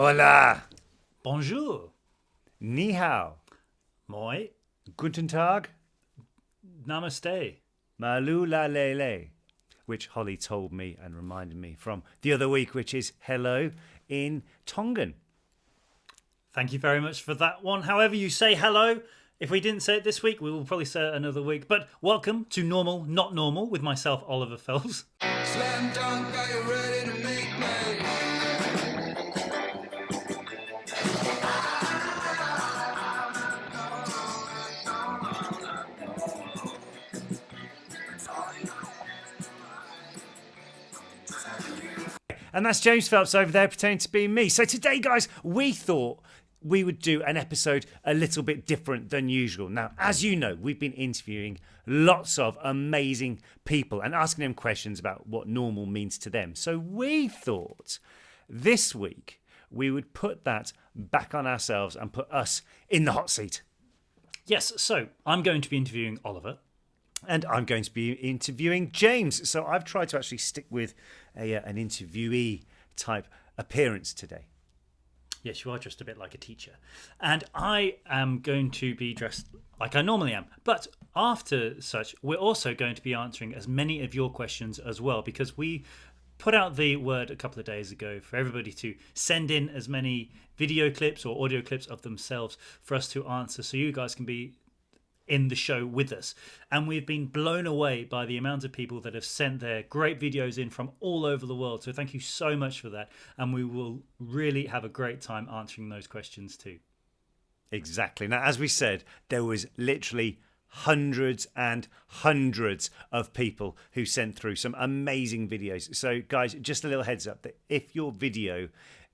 Hola. Bonjour. Ni hao. Moi. Guten Tag. Namaste. Malu la lele. Which Holly told me and reminded me from the other week, which is hello in Tongan. Thank you very much for that one. However you say hello, if we didn't say it this week, we will probably say it another week. But welcome to Normal Not Normal with myself, Oliver Phelps. Slam dunk, are you ready to make me? And that's James Phelps over there pretending to be me. So today, guys, we thought we would do an episode a little bit different than usual. Now, as you know, we've been interviewing lots of amazing people and asking them questions about what normal means to them. So we thought this week we would put that back on ourselves and put us in the hot seat. Yes, so I'm going to be interviewing Oliver. And I'm going to be interviewing James. So I've tried to actually stick with an interviewee type appearance today. Yes, you are just a bit like a teacher. And I am going to be dressed like I normally am. But after such, we're also going to be answering as many of your questions as well, because we put out the word a couple of days ago for everybody to send in as many video clips or audio clips of themselves for us to answer, so you guys can be in the show with us. And we've been blown away by the amount of people that have sent their great videos in from all over the world. So thank you so much for that. And we will really have a great time answering those questions too. Exactly. Now, as we said, there was literally hundreds and hundreds of people who sent through some amazing videos. So guys, just a little heads up that if your video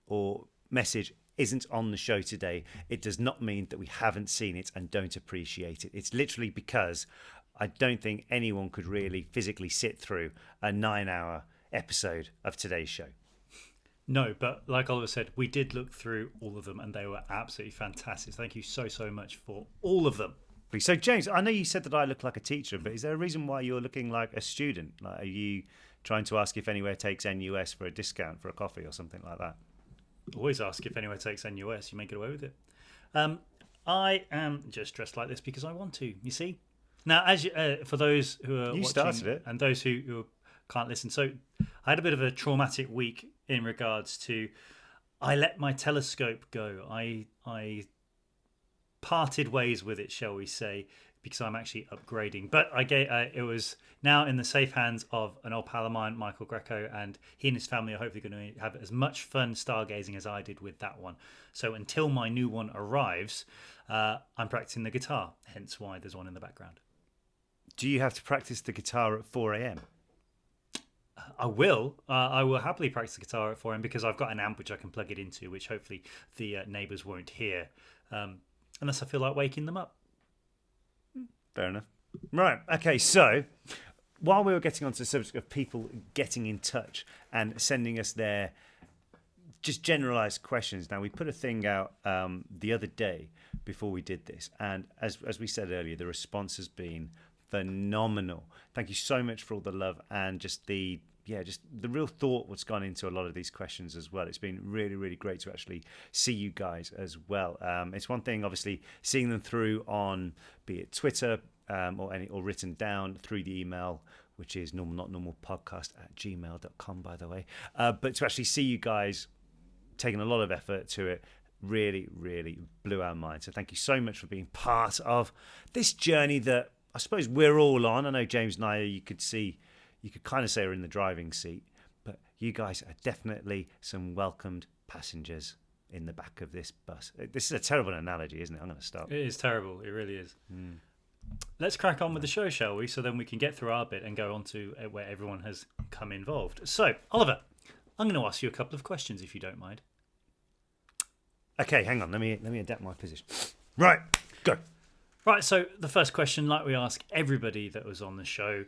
or message isn't on the show today, it does not mean that we haven't seen it and don't appreciate it. It's literally because I don't think anyone could really physically sit through a 9-hour episode of today's show. No, but like Oliver said, we did look through all of them and they were absolutely fantastic. Thank you so much for all of them. So James, I know you said that I look like a teacher, but is there a reason why you're looking like a student? Like, are you trying to ask if Anywhere takes NUS for a discount for a coffee or something like that? Always ask if Anywhere takes NUS. You may get away with it. I am just dressed like this because I want to. You see. Now, as you, for those who are watching started it, and those who can't listen, so I had a bit of a traumatic week in regards to I let my telescope go. I parted ways with it, shall we say, because I'm actually upgrading. But it was now in the safe hands of an old pal of mine, Michael Greco, and he and his family are hopefully going to have as much fun stargazing as I did with that one. So until my new one arrives, I'm practicing the guitar, hence why there's one in the background. Do you have to practice the guitar at 4 a.m? I will. I will happily practice the guitar at 4 a.m. because I've got an amp which I can plug it into, which hopefully the neighbours won't hear, unless I feel like waking them up. Fair enough. Right. Okay. So while we were getting onto the subject of people getting in touch and sending us their just generalized questions, now we put a thing out the other day before we did this, and as we said earlier, the response has been phenomenal. Thank you so much for all the love and just the real thought what's gone into a lot of these questions as well. It's been really, really great to actually see you guys as well. It's one thing, obviously, seeing them through on, be it Twitter or written down through the email, which is normalnotnormalpodcast@gmail.com, by the way. But to actually see you guys taking a lot of effort to it really, really blew our minds. So thank you so much for being part of this journey that I suppose we're all on. I know James and I, you could kind of say are in the driving seat, but you guys are definitely some welcomed passengers in the back of this bus. This is a terrible analogy, isn't it? I'm going to stop. It is terrible. It really is. Let's crack on with the show, shall we? So then we can get through our bit and go on to where everyone has come involved. So, Oliver, I'm going to ask you a couple of questions, if you don't mind. Okay, hang on. Let me adapt my position. Right, go. Right, so the first question, like we ask everybody that was on the show,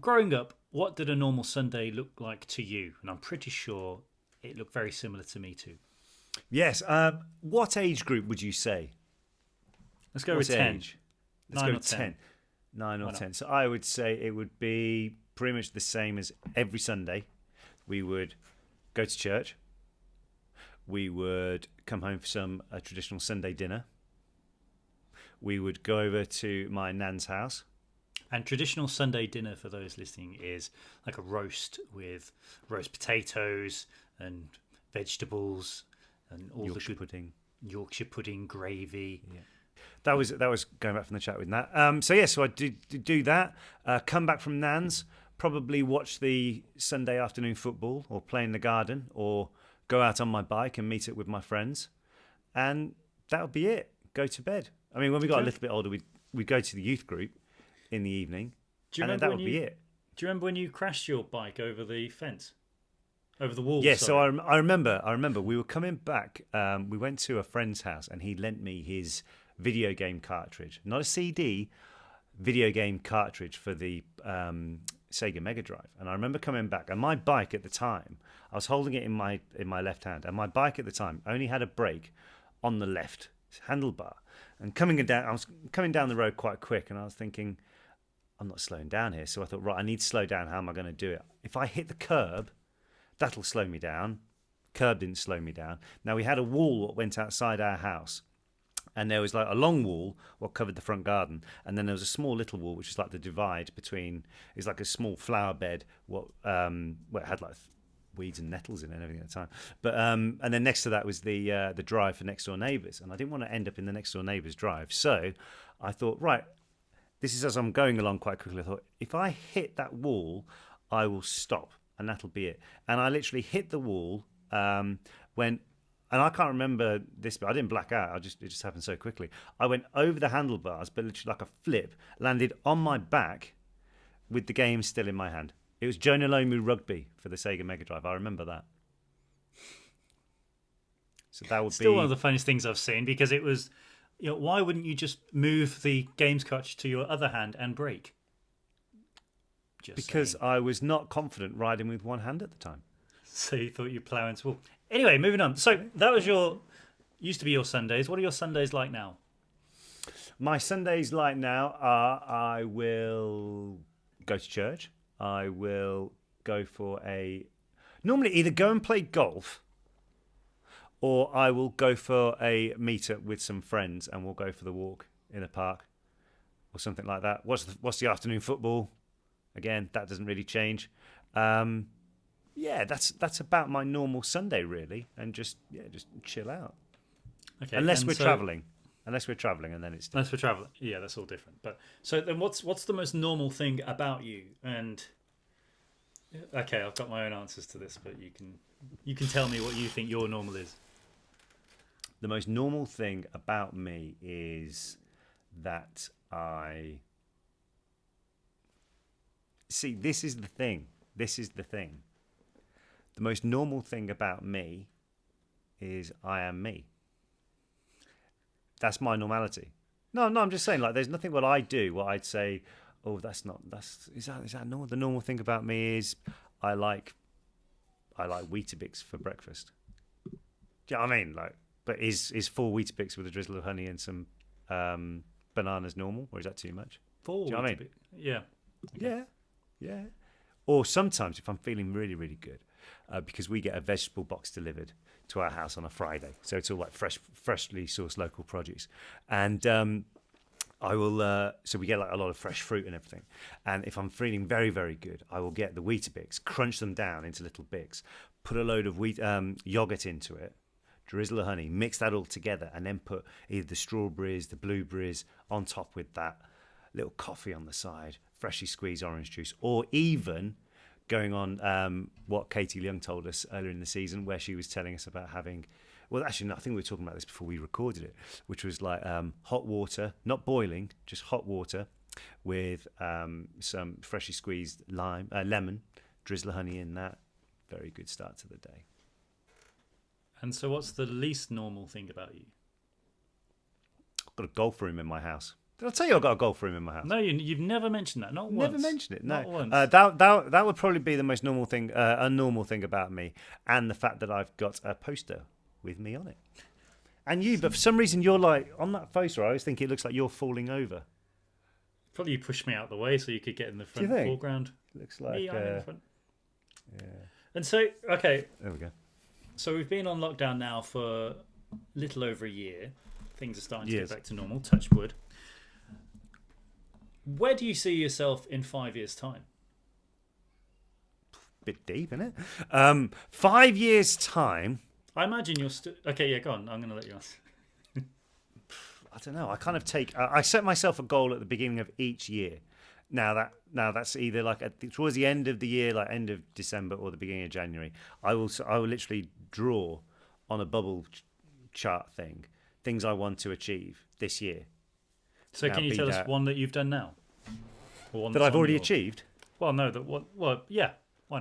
growing up, what did a normal Sunday look like to you? And I'm pretty sure it looked very similar to me too. Yes. What age group would you say? Let's go with 10. Let's go with 10. 9 or 10. So I would say it would be pretty much the same as every Sunday. We would go to church. We would come home for a traditional Sunday dinner. We would go over to my nan's house. And traditional Sunday dinner, for those listening, is like a roast with roast potatoes and vegetables and all Yorkshire the good pudding. Yorkshire pudding, gravy. Yeah. That was going back from the chat with Nat. So I do that. Come back from Nan's, probably watch the Sunday afternoon football or play in the garden or go out on my bike and meet up with my friends. And that would be it. Go to bed. I mean, when we got a little bit older, we'd go to the youth group in the evening. That would be it. Do you remember when you crashed your bike over the fence? Over the wall? Yes, so I remember we were coming back. We went to a friend's house and he lent me his video game cartridge. Not a CD, video game cartridge for the Sega Mega Drive. And I remember coming back, and my bike at the time, I was holding it in my left hand, and my bike at the time only had a brake on the left handlebar. And I was coming down the road quite quick, and I was thinking, I'm not slowing down here. So I thought, right, I need to slow down. How am I going to do it? If I hit the curb, that'll slow me down. Curb didn't slow me down. Now, we had a wall that went outside our house, and there was like a long wall what covered the front garden, and then there was a small little wall which was like the divide between. It's like a small flower bed what it had like weeds and nettles in it and everything at the time. But and then next to that was the drive for next door neighbours, and I didn't want to end up in the next door neighbour's drive, so I thought, right, this is as I'm going along quite quickly. I thought, if I hit that wall, I will stop, and that'll be it. And I literally hit the wall when. And I can't remember this, but I didn't black out. It just happened so quickly. I went over the handlebars, but literally like a flip, landed on my back with the game still in my hand. It was Jonah Lomu Rugby for the Sega Mega Drive. I remember that. So that would Still be one of the funniest things I've seen, because it was, why wouldn't you just move the games cartridge to your other hand and brake? Because I was not confident riding with one hand at the time. So you thought you'd plough into wall. Anyway, moving on. So that was used to be your Sundays. What are your Sundays like now? My Sundays like now are I will go to church. I will go for normally either go and play golf, or I will go for a meet-up with some friends and we'll go for the walk in a park or something like that. What's the afternoon football? Again, that doesn't really change. Yeah, that's about my normal Sunday really, and just chill out. Okay, unless we're traveling, and then it's different. Unless we're traveling, yeah, that's all different. But so then, what's the most normal thing about you? And okay, I've got my own answers to this, but you can tell me what you think your normal is. The most normal thing about me is that I see. This is the thing. The most normal thing about me is I am me. That's my normality. No, I'm just saying, like, there's nothing what I do, what I'd say, oh, is that normal? The normal thing about me is I like Weetabix for breakfast. Do you know what I mean? Like, but is 4 Weetabix with a drizzle of honey and some bananas normal, or is that too much? 4 Do you know what I mean? Yeah. Yeah. Or sometimes if I'm feeling really, really good, because we get a vegetable box delivered to our house on a Friday, so it's all like freshly sourced local produce, and I will. So we get like a lot of fresh fruit and everything. And if I'm feeling very, very good, I will get the Weetabix, crunch them down into little bits, put a load of yogurt into it, drizzle of honey, mix that all together, and then put either the strawberries, the blueberries on top with that, little coffee on the side, freshly squeezed orange juice, or even going on what Katie Leung told us earlier in the season, where she was telling us about having, well, actually, no, I think we were talking about this before we recorded it, which was like hot water, not boiling, just hot water with some freshly squeezed lemon, drizzle of honey in that. Very good start to the day. And so what's the least normal thing about you? I've got a golf room in my house. Did I tell you I've got a golf room in my house? No, you've never mentioned that. Not once. Never mentioned it. No. Not once. That would probably be the most normal thing, unnormal thing about me, and the fact that I've got a poster with me on it. And you, but for some reason you're like on that poster. I always think it looks like you're falling over. Probably you pushed me out of the way so you could get in the front Do you think? foreground. It looks like Me, I'm in the front. yeah. And so, okay, There we go. So we've been on lockdown now for a little over a year. Things are starting to Yes. get back to normal. Touch wood. Where do you see yourself in 5 years' time? Bit deep, isn't it? 5 years' time. I imagine you're still... Okay, yeah, go on. I'm going to let you answer. I don't know. I kind of I set myself a goal at the beginning of each year. Now that's either like towards the end of the year, like end of December or the beginning of January. I will literally draw on a bubble chart things I want to achieve this year. So Now, can you be tell us that- one that you've done now? Or one that that's I've on already your- achieved? Well, no. Well, yeah. Why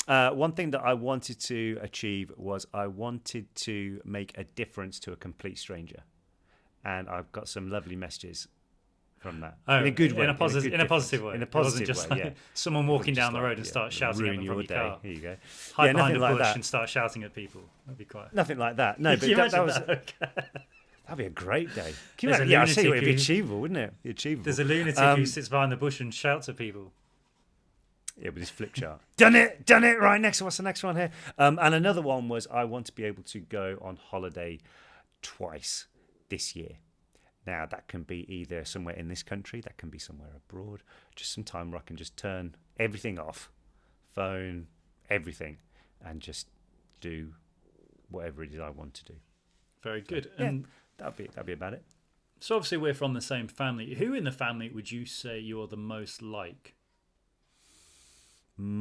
not? One thing that I wanted to achieve was I wanted to make a difference to a complete stranger, and I've got some lovely messages from that in a good way, in a positive way. In a It wasn't positive just way, like yeah. someone walking Just down the like, road and yeah, start shouting at ruin them your from your day. car. Here you go. Hide Yeah, behind nothing a like bush that. and start shouting at people. That'd be quite. Nothing like that. No, Can but you that imagine was that? that'd be a great day. Can you There's a imagine? Yeah, I see. lunatic It'd be who- achievable, wouldn't it? Be achievable. There's a lunatic who sits behind the bush and shouts at people. Yeah, with his flip chart. Done it. Right, next. What's the next one here? And another one was I want to be able to go on holiday twice this year. Now, that can be either somewhere in this country, that can be somewhere abroad, just some time where I can just turn everything off, phone, everything, and just do whatever it is I want to do. Very good. Yeah, And that'd be about it. so obviously we're from the same family. Who in the family would you say you're the most like?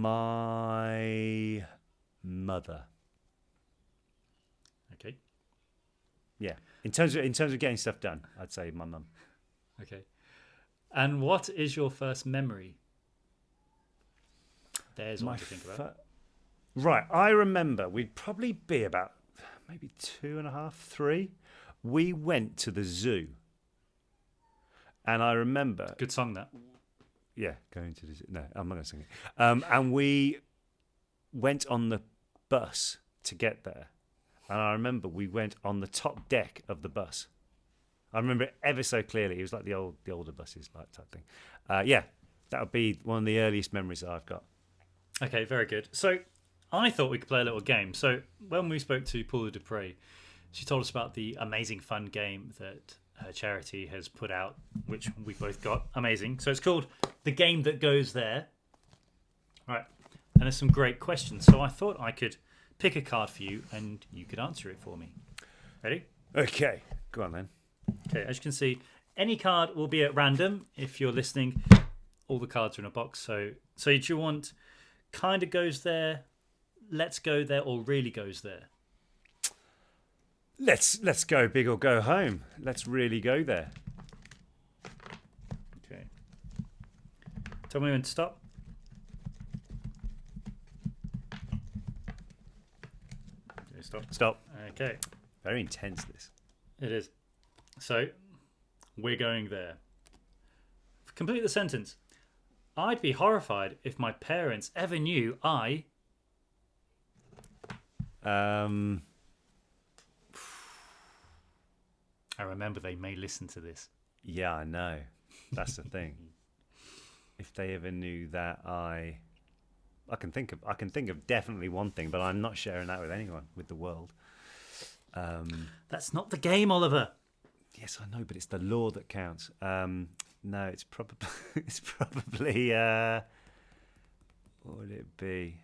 My mother. Okay. Yeah. In terms of getting stuff done, I'd say my mum. Okay. And what is your first memory? There's one to think about. Right, I remember we'd probably be about maybe 2.5, 3. We went to the zoo, and I remember, Good song, that. yeah, going to the zoo. No, I'm not going to sing it. And we went on the bus to get there, and I remember we went on the top deck of the bus. I remember it ever so clearly. It was like the older buses, like type thing. Yeah, that would be one of the earliest memories that I've got. Okay, very good. So I thought we could play a little game. So when we spoke to Paula Dupre, she told us about the amazing fun game that her charity has put out, which we both got. Amazing. So it's called The Game That Goes There. Right. And there's some great questions. So I thought I could pick a card for you and you could answer it for me. Ready? Okay, go on then. Okay, as you can see, any card will be at random. If you're listening, all the cards are in a box. So do you want kind of goes there, let's go there, or really goes there? Let's go big or go home. Let's really go there. Okay. Tell me when to stop. Okay, Stop. Okay, Very intense, this. it is. So, we're going there. Complete the sentence. I'd be horrified if my parents ever knew I... I remember they may listen to this. Yeah, I know. That's the thing. If they ever knew that I can think of definitely one thing, but I'm not sharing that with anyone, with the world. That's not the game, Oliver. Yes, I know, but it's the law that counts. No, it's probably what would it be?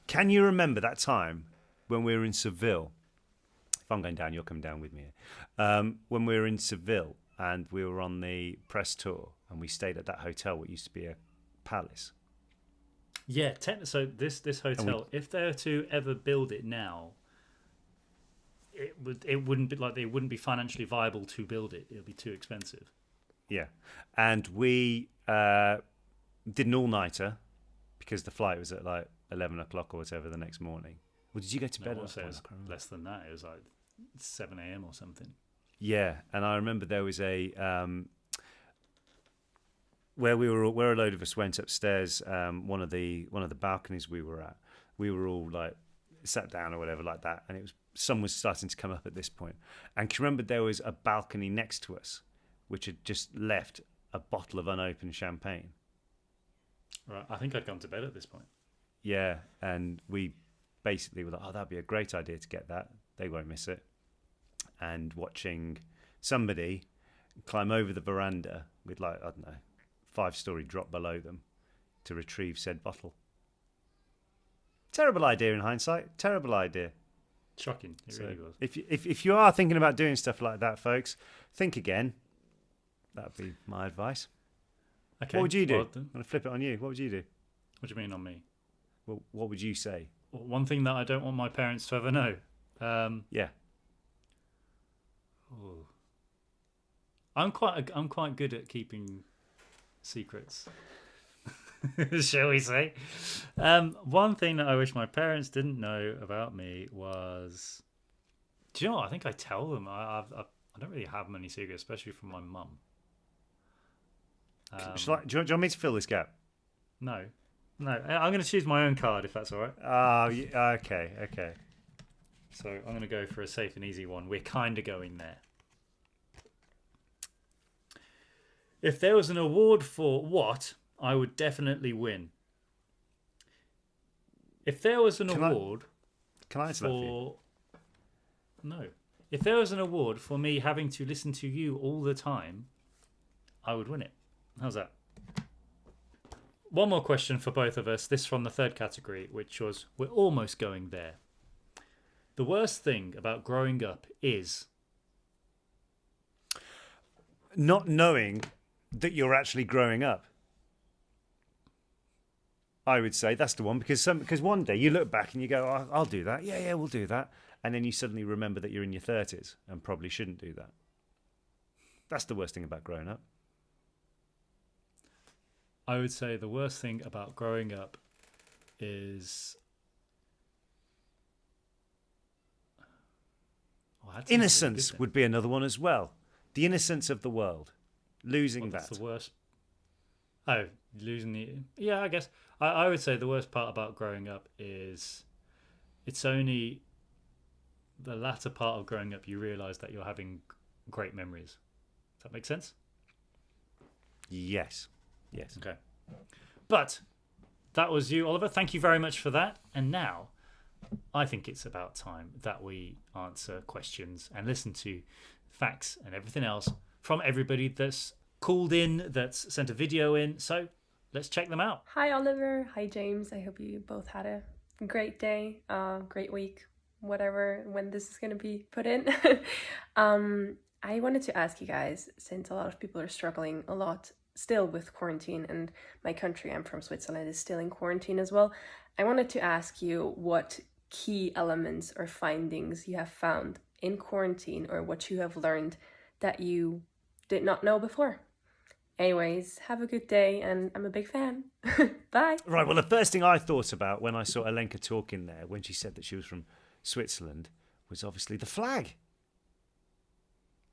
Can you remember that time when we were in Seville? If I'm going down, you're coming down with me. When we were in Seville and we were on the press tour and we stayed at that hotel, what used to be a palace. Yeah, so this hotel, if they were to ever build it now, it wouldn't be like, it wouldn't be financially viable to build it. It would be too expensive. Yeah, and we did an all-nighter because the flight was at like 11 o'clock or whatever the next morning. Well, did you go to bed? I want to say it was less than that. It was like 7 a.m. or something. Yeah, and I remember there was a where a load of us went upstairs. One of the balconies we were at, we were all like sat down or whatever like that, and it was sun was starting to come up at this point. And can you remember there was a balcony next to us, which had just left a bottle of unopened champagne. Right, I think I'd gone to bed at this point. Yeah, and we basically were like, oh, that'd be a great idea to get that. They won't miss it. And watching somebody climb over the veranda with, like, I don't know, 5-story drop below them to retrieve said bottle. Terrible idea in hindsight. Terrible idea. Shocking. It really was. If you are thinking about doing stuff like that, folks, think again. That would be my advice. Okay. What would you do? Well, I'm going to flip it on you. What would you do? what do you mean on me? Well, what would you say? Well, one thing that I don't want my parents to ever know. Yeah. Oh. I'm quite good at keeping secrets. Shall we say? One thing that I wish my parents didn't know about me was, do you know what? I think I tell them. I don't really have many secrets, especially from my mum. Do you want me to fill this gap? No. I'm going to choose my own card if that's all right. Oh, okay. So I'm going to go for a safe and easy one. We're kind of going there. If there was an award for what, I would definitely win. If there was an award Can I answer that for you? No. If there was an award for me having to listen to you all the time, I would win it. How's that? One more question for both of us. This from the third category, which was, we're almost going there. The worst thing about growing up is Not knowing that you're actually growing up. I would say that's the one, because one day you look back and you go, oh, I'll do that. Yeah, we'll do that. And then you suddenly remember that you're in your 30s and probably shouldn't do that. That's the worst thing about growing up. I would say the worst thing about growing up is Innocence would be another one as well. The innocence of the world. Losing that. That's the worst. Oh, losing the... Yeah, I guess. I would say the worst part about growing up is it's only the latter part of growing up you realise that you're having great memories. Does that make sense? Yes. Okay. But that was you, Oliver. Thank you very much for that. And now I think it's about time that we answer questions and listen to facts and everything else from everybody that's called in, that's sent a video in. So let's check them out. Hi, Oliver. Hi, James. I hope you both had a great day, great week, whatever, when this is going to be put in. I wanted to ask you guys, since a lot of people are struggling a lot still with quarantine, and my country, I'm from Switzerland, is still in quarantine as well. I wanted to ask you what key elements or findings you have found in quarantine, or what you have learned that you did not know before. Anyways, have a good day, and I'm a big fan. Bye. Right, well, the first thing I thought about when I saw Alenka talking there, when she said that she was from Switzerland, was obviously the flag.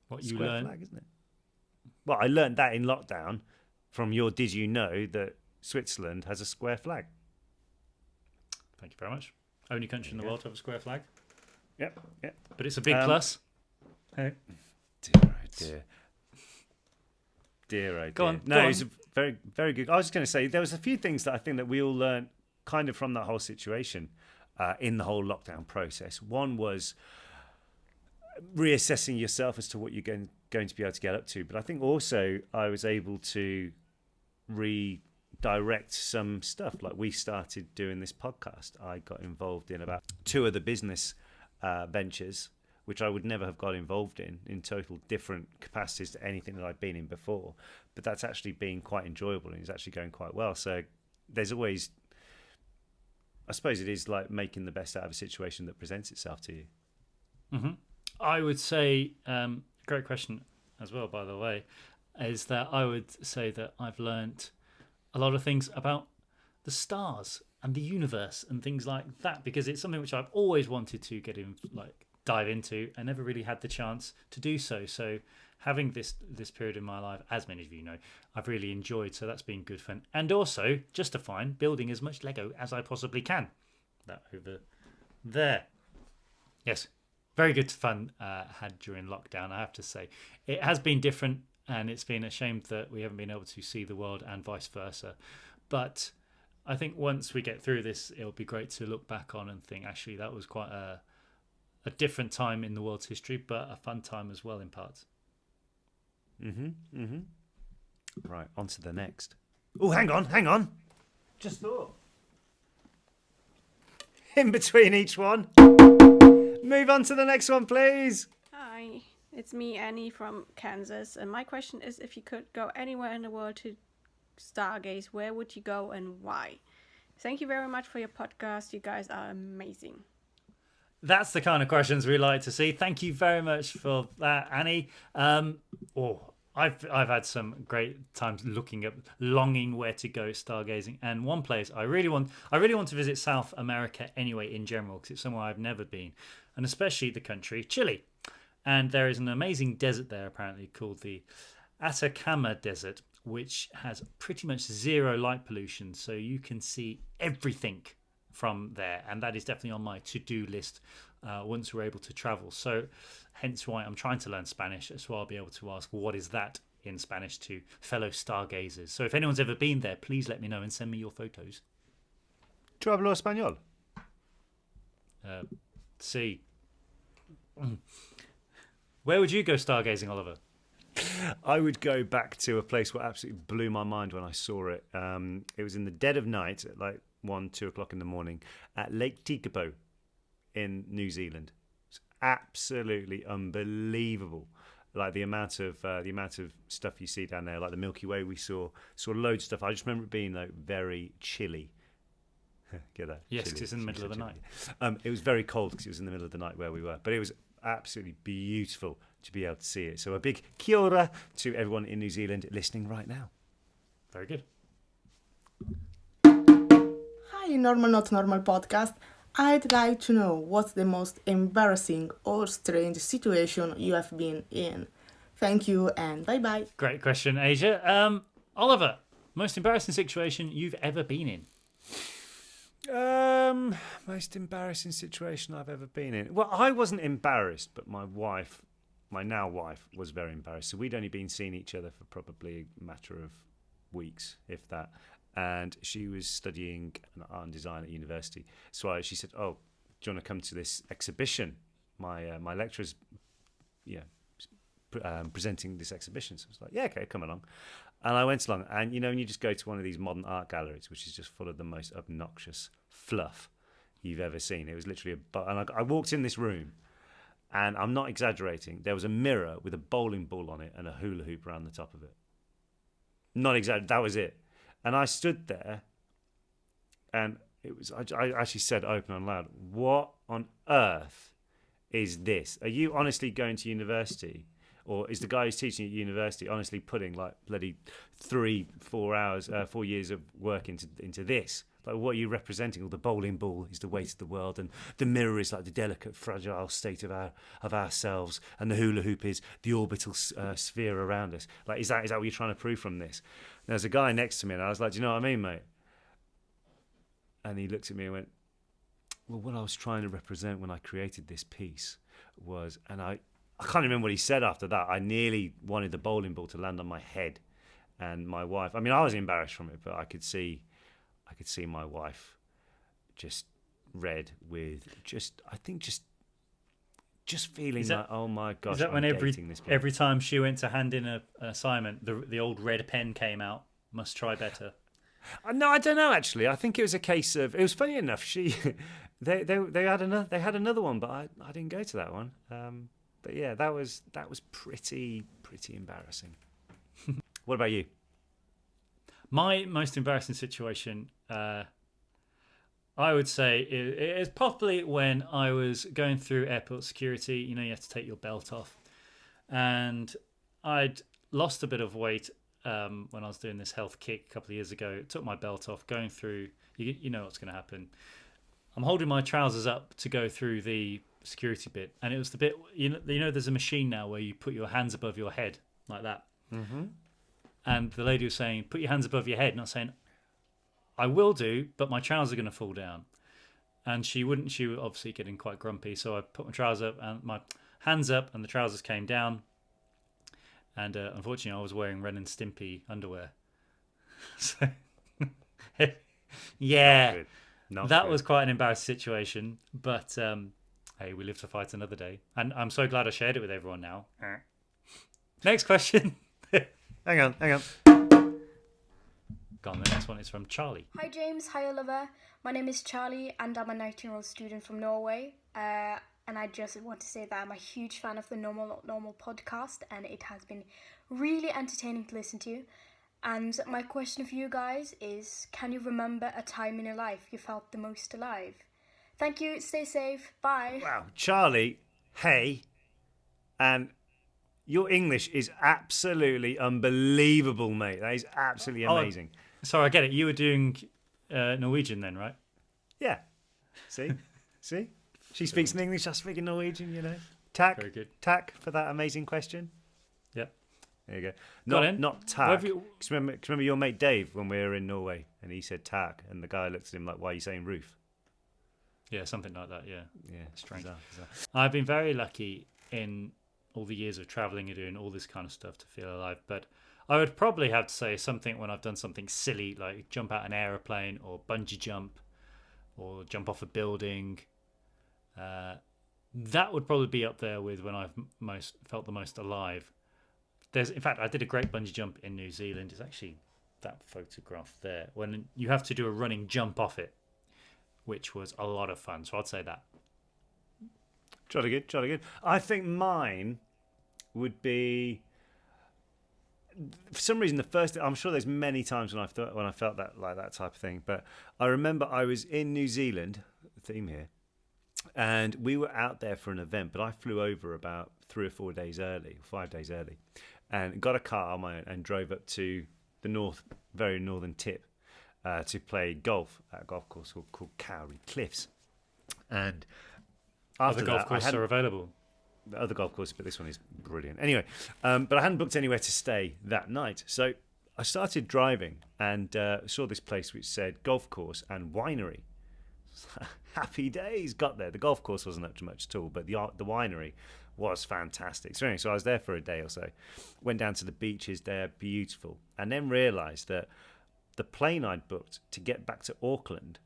What you Square learn. flag, isn't it? Well, I learned that in lockdown from your Did You Know that Switzerland has a square flag. Thank you very much. Only country in the world to have a square flag. Yep. But it's a big plus. Hey. Dear, oh dear. Dear, oh dear. Go on. It's a very, very good. I was just going to say, there was a few things that I think that we all learned kind of from that whole situation in the whole lockdown process. One was reassessing yourself as to what you're going to be able to get up to. But I think also I was able to redirect some stuff. Like, we started doing this podcast. I got involved in about 2 of the business ventures, which I would never have got involved in total different capacities to anything that I'd been in before. But that's actually been quite enjoyable, and it's actually going quite well. So there's always, I suppose it is like making the best out of a situation that presents itself to you. Mm-hmm. I would say, great question as well, by the way, is that I would say that I've learnt a lot of things about the stars and the universe and things like that, because it's something which I've always wanted to get in, like, dive into. I never really had the chance to do so. So having this period in my life, as many of you know, I've really enjoyed. So that's been good fun. And also justifying building as much Lego as I possibly can. That over there. Yes. Very good fun had during lockdown, I have to say. It has been different, and it's been a shame that we haven't been able to see the world and vice versa. But I think once we get through this, it'll be great to look back on and think, actually, that was quite a different time in the world's history, but a fun time as well in parts. Right, on to the next. Oh, hang on. Just thought. In between each one. Move on to the next one, please. Hi, it's me, Annie from Kansas, and my question is, if you could go anywhere in the world to stargaze, where would you go and why? Thank you very much for your podcast. You guys are amazing. That's the kind of questions we like to see. Thank you very much for that, Annie. I've had some great times longing where to go stargazing, and one place I really want to visit South America anyway in general, because it's somewhere I've never been, and especially the country Chile. And there is an amazing desert there apparently called the Atacama Desert, which has pretty much zero light pollution, so you can see everything from there, and that is definitely on my to-do list once we're able to travel. So hence why I'm trying to learn Spanish, so I'll be able to ask what is that in Spanish to fellow stargazers. So if anyone's ever been there, please let me know and send me your photos. ¿Tú hablo español? See. Where would you go stargazing, Oliver? I would go back to a place what absolutely blew my mind when I saw it. It was in the dead of night at like 1-2 o'clock in the morning at Lake Tekapo in New Zealand. It's absolutely unbelievable. Like the amount of stuff you see down there, like the Milky Way we saw loads of stuff. I just remember it being like very chilly. Get that? Yes, chilly. it's in the middle of the night. It was very cold because it was in the middle of the night where we were, but it was absolutely beautiful to be able to see it. So a big kia ora to everyone in New Zealand listening right now. Very good. Hi, Normal Not Normal podcast. I'd like to know what's the most embarrassing or strange situation you have been in. Thank you and bye-bye. Great question, Asia. Oliver, most embarrassing situation you've ever been in? Most embarrassing situation I've ever been in. Well, I wasn't embarrassed, but my now wife, was very embarrassed. So we'd only been seeing each other for probably a matter of weeks, if that. And she was studying art and design at university. So she said, "Oh, do you want to come to this exhibition? My lecturer's, presenting this exhibition." So I was like, "Yeah, okay, come along." And I went along, and when you just go to one of these modern art galleries, which is just full of the most obnoxious fluff you've ever seen. It was literally and I walked in this room, and I'm not exaggerating. There was a mirror with a bowling ball on it and a hula hoop around the top of it. Not exaggerating. That was it. And I stood there, and I actually said open and loud, "What on earth is this? Are you honestly going to university? Or is the guy who's teaching at university honestly putting like bloody 4 years of work into this? Like, what are you representing? Well, the bowling ball is the weight of the world, and the mirror is like the delicate, fragile state of ourselves, and the hula hoop is the orbital sphere around us. Like, is that what you're trying to prove from this?" And there's a guy next to me, and I was like, "Do you know what I mean, mate?" And he looked at me and went, "Well, what I was trying to represent when I created this piece was," and I can't remember what he said after that. I nearly wanted the bowling ball to land on my head, and my wife. I mean, I was embarrassed from it, but I could see my wife just red with just feeling like, oh my gosh, is that when I'm dating this person. every time she went to hand in an assignment, the old red pen came out? Must try better. No, I don't know. Actually, I think it was a case of. It was funny enough. They had another one, but I didn't go to that one. But yeah, that was pretty embarrassing. What about you? My most embarrassing situation, I would say, is probably when I was going through airport security. You have to take your belt off, and I'd lost a bit of weight when I was doing this health kick a couple of years ago. Took my belt off, going through. You know what's going to happen. I'm holding my trousers up to go through the security bit, and it was the bit there's a machine now where you put your hands above your head like that. Mm-hmm. And the lady was saying, "Put your hands above your head," and I was saying, "I will do, but my trousers are going to fall down." And she wouldn't. She was obviously getting quite grumpy, so I put my trousers up and my hands up, and the trousers came down. And unfortunately, I was wearing Ren and Stimpy underwear, so Yeah, Good. Not that good. was quite an embarrassing situation. But hey, we live to fight another day. And I'm so glad I shared it with everyone now. Next question. Hang on. Go on, the next one is from Charlie. Hi James, hi Oliver. My name is Charlie and I'm a 19-year-old student from Norway. And I just want to say that I'm a huge fan of the Normal Not Normal podcast and it has been really entertaining to listen to. And my question for you guys is, can you remember a time in your life you felt the most alive? Thank you, stay safe, bye. Wow, Charlie, hey, and your English is absolutely unbelievable, mate. That is absolutely amazing. Sorry, I get it. You were doing Norwegian then, right? Yeah. See? She speaks in English, I speak in Norwegian, you know. Tack. Very good. Tack for that amazing question. Yep. There you go. Got in. Not tack. Cause remember your mate Dave when we were in Norway and he said tack and the guy looked at him like, why are you saying roof? Yeah, something like that, yeah. Yeah, Strange. bizarre. I've been very lucky in all the years of travelling and doing all this kind of stuff to feel alive, but I would probably have to say something when I've done something silly like jump out an aeroplane or bungee jump or jump off a building. That would probably be up there with when I've felt the most alive. In fact, I did a great bungee jump in New Zealand. It's actually that photograph there when you have to do a running jump off it, which was a lot of fun. So I'd say that. Jolly good. I think mine would be, for some reason, the first. I'm sure there's many times when I felt that like that type of thing. But I remember I was in New Zealand, theme here, and we were out there for an event. But I flew over about 3 or 4 days early, 5 days early, and got a car on my own and drove up to the very northern tip, to play golf at a golf course called Cowrie Cliffs. And after Other golf courses are available. The other golf courses, but this one is brilliant. Anyway, but I hadn't booked anywhere to stay that night. So I started driving and saw this place which said golf course and winery. Happy days. Got there. The golf course wasn't up to much at all, but the winery was fantastic. So anyway, so I was there for a day or so. Went down to the beaches there, beautiful. And then realised that the plane I'd booked to get back to Auckland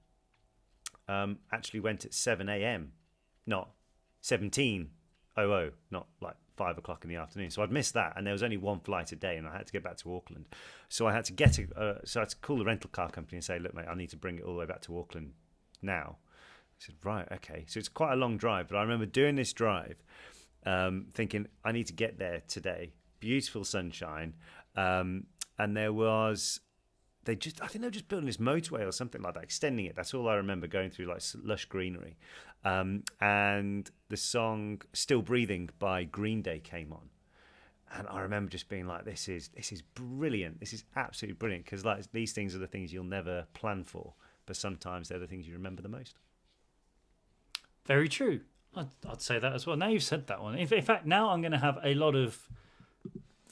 actually went at 7 a.m, not 17:00, not like 5 o'clock in the afternoon. So I'd missed that, and there was only one flight a day, and I had to get back to Auckland. So I had to call the rental car company and say, look, mate, I need to bring it all the way back to Auckland now. I said, right, okay. So it's quite a long drive, but I remember doing this drive, thinking I need to get there today. Beautiful sunshine, and there was. I think they were just building this motorway or something like that, extending it. That's all I remember, going through like lush greenery. And the song Still Breathing by Green Day came on. And I remember just being like, this is brilliant. This is absolutely brilliant, because like these things are the things you'll never plan for, but sometimes they're the things you remember the most. Very true. I'd say that as well. Now you've said that one. In fact, now I'm going to have a lot of...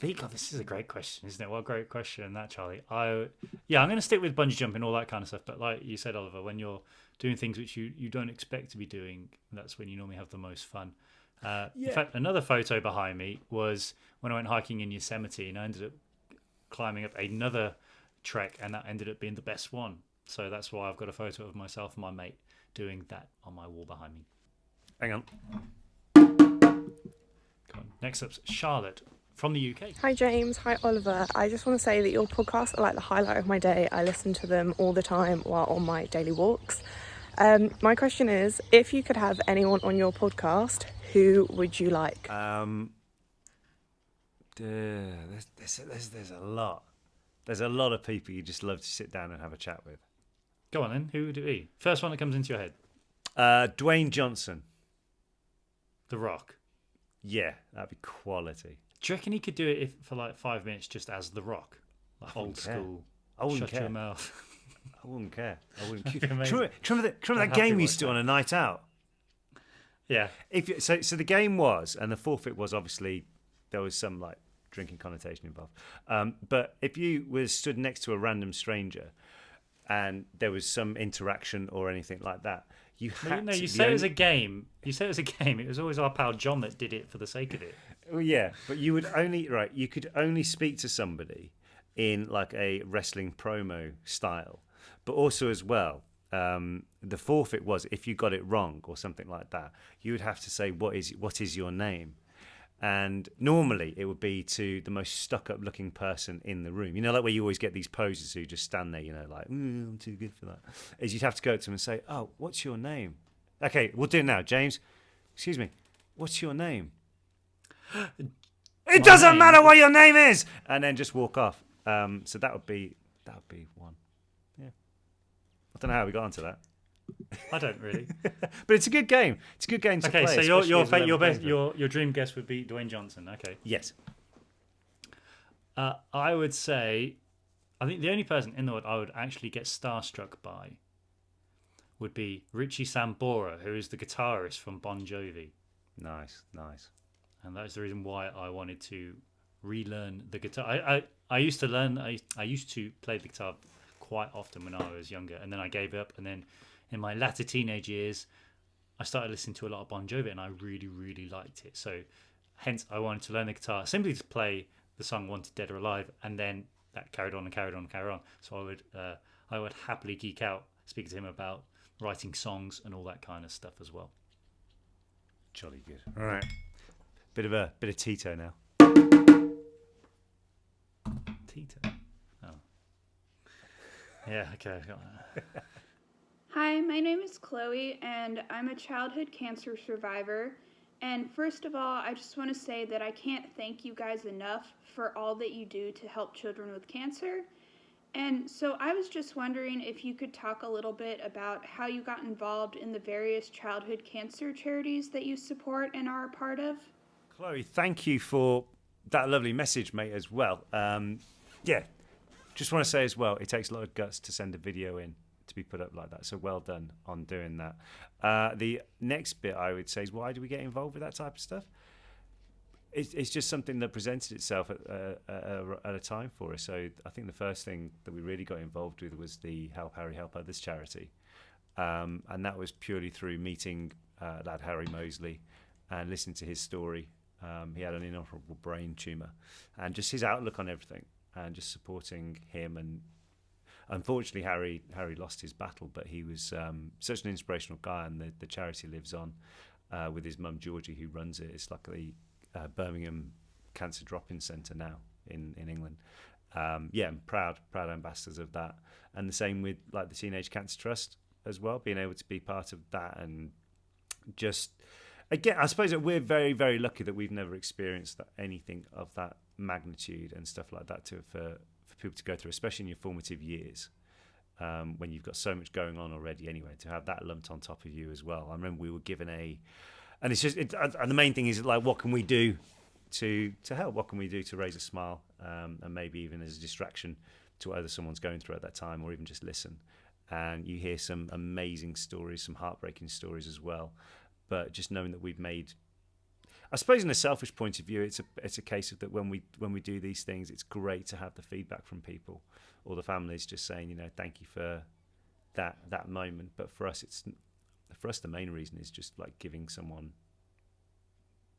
God, this is a great question, isn't it? What a great question, that, Charlie. I'm going to stick with bungee jumping, all that kind of stuff. But like you said, Oliver, when you're doing things which you don't expect to be doing, that's when you normally have the most fun. In fact, another photo behind me was when I went hiking in Yosemite, and I ended up climbing up another trek, and that ended up being the best one. So that's why I've got a photo of myself and my mate doing that on my wall behind me. Hang on. Come on. Next up's Charlotte from the UK. Hi James, hi Oliver. I just want to say that your podcasts are like the highlight of my day. I listen to them all the time while on my daily walks. My question is, if you could have anyone on your podcast, who would you like? There's a lot. There's a lot of people you just love to sit down and have a chat with. Go on then, who would it be? First one that comes into your head. Dwayne Johnson. The Rock. Yeah, that'd be quality. Do you reckon he could do it for like 5 minutes just as The Rock? Like old school. I wouldn't shut care. Your mouth. I wouldn't care. Do That'd you be amazing. remember that game we used to do on a night out? Yeah. So the game was, and the forfeit was obviously there was some like drinking connotation involved. But if you were stood next to a random stranger and there was some interaction or anything like that, you had to. You say it was a game. You say it was a game. It was always our pal John that did it for the sake of it. Well, yeah, but you would only you could only speak to somebody in like a wrestling promo style. But also as well, the forfeit was if you got it wrong or something like that, you would have to say what is your name. And normally it would be to the most stuck-up looking person in the room. You know, like where you always get these posers who just stand there, you know, like, I'm too good for that. Is you'd have to go up to them and say, oh, what's your name? Okay, we'll do it now. James, excuse me, what's your name? It doesn't matter what your name is! And then just walk off. So that would be one. Yeah. I don't know how we got onto that. I don't really. But it's a good game. It's a good game to play. Okay, so your dream guest would be Dwayne Johnson. Okay. Yes. I would say, I think the only person in the world I would actually get starstruck by would be Richie Sambora, who is the guitarist from Bon Jovi. Nice. And that's the reason why I wanted to relearn the guitar. I used to learn. I used to play the guitar quite often when I was younger, and then I gave up. And then in my latter teenage years, I started listening to a lot of Bon Jovi, and I really, really liked it. So, hence, I wanted to learn the guitar simply to play the song "Wanted Dead or Alive," and then that carried on. So I would happily geek out, speaking to him about writing songs and all that kind of stuff as well. Jolly good. All right. Bit of Tito now. Tito. Oh. Yeah. Okay. I got that. Hi, my name is Chloe, and I'm a childhood cancer survivor. And first of all, I just want to say that I can't thank you guys enough for all that you do to help children with cancer. And so I was just wondering if you could talk a little bit about how you got involved in the various childhood cancer charities that you support and are a part of. Chloe, thank you for that lovely message, mate, as well. Yeah, just want to say as well, it takes a lot of guts to send a video in to be put up like that. So well done on doing that. The next bit I would say is, why do we get involved with that type of stuff? It's just something that presented itself at a time for us. So I think the first thing that we really got involved with was the Help Harry Help Others charity. And that was purely through meeting lad Harry Mosley and listening to his story. He had an inoperable brain tumour, and just his outlook on everything, and just supporting him. And unfortunately, Harry lost his battle, but he was such an inspirational guy, and the charity lives on with his mum Georgie, who runs it. It's like the Birmingham Cancer Drop-In Centre now in England. Yeah, I'm proud ambassadors of that, and the same with like the Teenage Cancer Trust as well, being able to be part of that. And just again, I suppose that we're very, very lucky that we've never experienced anything of that magnitude and stuff like that for people to go through, especially in your formative years, when you've got so much going on already anyway, to have that lumped on top of you as well. I remember we were given and it's just, and the main thing is like, what can we do to help? What can we do to raise a smile, and maybe even as a distraction to what someone's going through at that time, or even just listen. And you hear some amazing stories, some heartbreaking stories as well. But just knowing that we've made, I suppose, in a selfish point of view, it's a case of that when we do these things, it's great to have the feedback from people or the families just saying, thank you for that moment. But for us, the main reason is just like giving someone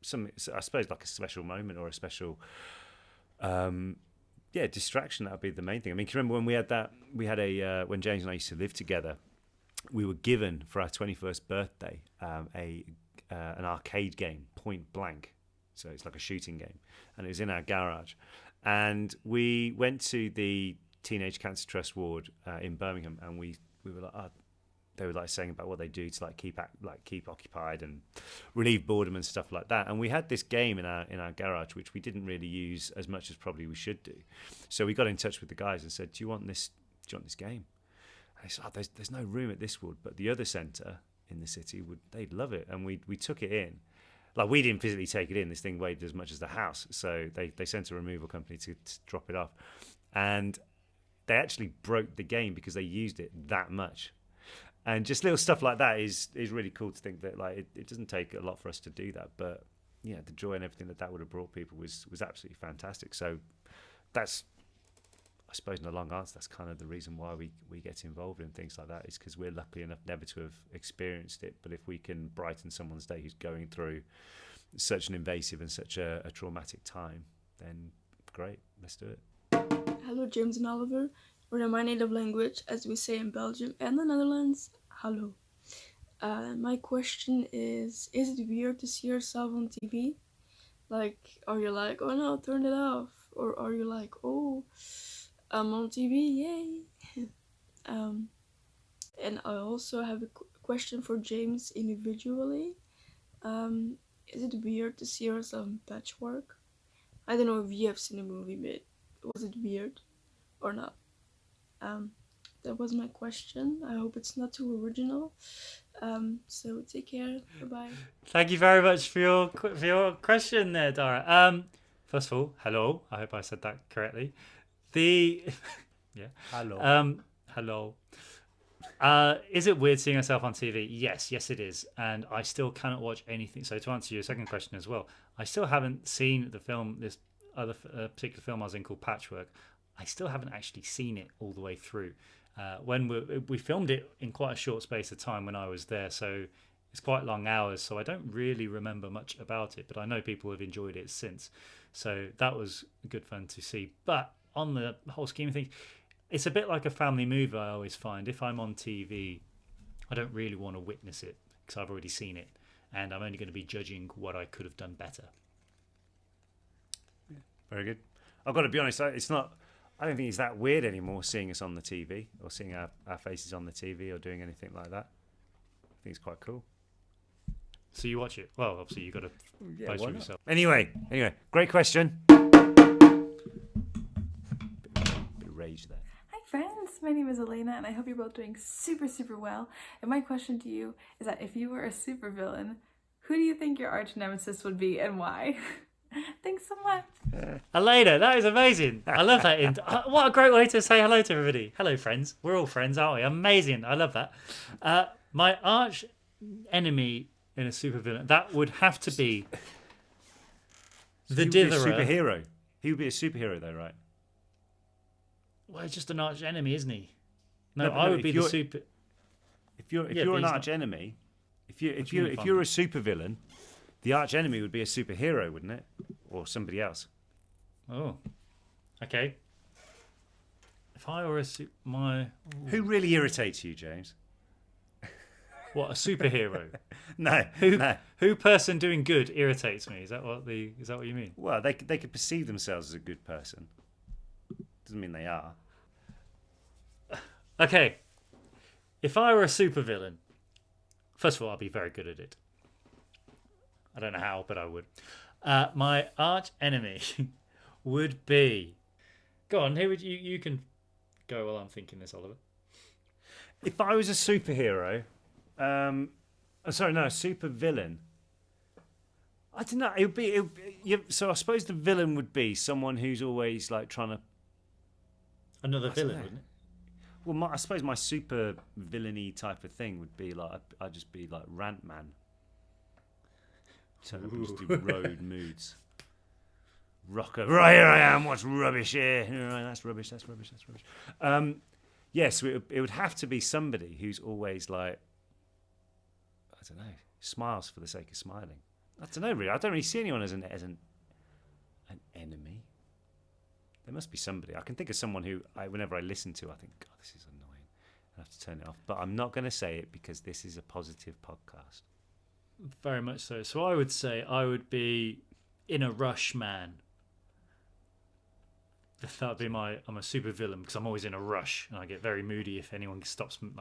some, I suppose, like a special moment or a special distraction. That would be the main thing. I mean, can you remember when we had when James and I used to live together, we were given for our 21st birthday an arcade game, Point Blank. So it's like a shooting game, and it was in our garage. And we went to the Teenage Cancer Trust ward in Birmingham, and we were like, they were like saying about what they do to like keep occupied and relieve boredom and stuff like that. And we had this game in our garage, which we didn't really use as much as probably we should do. So we got in touch with the guys and said, "Do you want this game?" And they said, "There's no room at this ward, but the other centre in the city they'd love it." And we took it in. Like, we didn't physically take it in. This thing weighed as much as the house, so they sent a removal company to drop it off, and they actually broke the game because they used it that much. And just little stuff like that is really cool to think that, like, it doesn't take a lot for us to do that, but yeah, the joy and everything that would have brought people was absolutely fantastic. So that's, I suppose, in a long answer, that's kind of the reason why we get involved in things like that, is because we're lucky enough never to have experienced it. But if we can brighten someone's day who's going through such an invasive and such a traumatic time, then great, let's do it. Hello, James and Oliver. or in my native language, as we say in Belgium and the Netherlands, hallo. My question is it weird to see yourself on TV? Like, are you like, oh no, turn it off? Or are you like, oh, I'm on TV, yay? And I also have a question for James individually. Is it weird to see yourself in Patchwork? I don't know if you have seen the movie, but was it weird or not? That was my question. I hope it's not too original. So take care. Bye-bye. Thank you very much for your question there, Dara. First of all, hello. I hope I said that correctly. Hello. Hello. Is it weird seeing yourself on TV? Yes, it is. And I still cannot watch anything. So to answer your second question as well, I still haven't seen the film, this other particular film I was in called Patchwork. I still haven't actually seen it all the way through. When we filmed it in quite a short space of time when I was there, so it's quite long hours, so I don't really remember much about it, but I know people have enjoyed it since. So that was good fun to see. But on the whole scheme of things, it's a bit like a family movie. I always find if I'm on TV, I don't really want to witness it because I've already seen it, and I'm only going to be judging what I could have done better. Very good. I've got to be honest, it's not. I don't think it's that weird anymore seeing us on the TV or seeing our faces on the TV or doing anything like that. I think it's quite cool. So you watch it? Well, obviously you've got to post it yourself. Anyway, great question. Bit rage there. Hi friends, my name is Elena and I hope you're both doing super, super well. And my question to you is that if you were a supervillain, who do you think your arch nemesis would be and why? Thanks so much. Elena, that is amazing. I love that. What a great way to say hello to everybody. Hello, friends. We're all friends, aren't we? Amazing. I love that. My arch enemy in a supervillain, that would have to be the Ditherer. Superhero. He would be a superhero, though, right? Well, he's just an arch enemy, isn't he? No, I would be the super. If you're an arch enemy, if you're a supervillain, the arch enemy would be a superhero, wouldn't it? Or somebody else. Oh, okay. If I were Who really irritates you, James? What, a superhero? No. Who person doing good irritates me? Is that what you mean? Well, they could perceive themselves as a good person. Doesn't mean they are. Okay. If I were a supervillain, first of all, I'd be very good at it. I don't know how, but I would. My arch enemy would be. Go on, here you can go while I'm thinking this, Oliver. If I was a superhero, super villain. I don't know. It would be. So I suppose the villain would be someone who's always like trying to. Another villain, wouldn't it? Well, I suppose my super villainy type of thing would be like I'd just be like Rant Man. Turn up and just do road moods. Rocker, right here I am. What's rubbish here? That's rubbish. Yes, it would have to be somebody who's always like, I don't know, smiles for the sake of smiling. I don't know, really. I don't really see anyone as an enemy. There must be somebody. I can think of someone who, whenever I listen to, I think, God, this is annoying. I have to turn it off. But I'm not going to say it because this is a positive podcast. Very much so. So I would say I would be in a rush man. That would be I'm a super villain because I'm always in a rush and I get very moody if anyone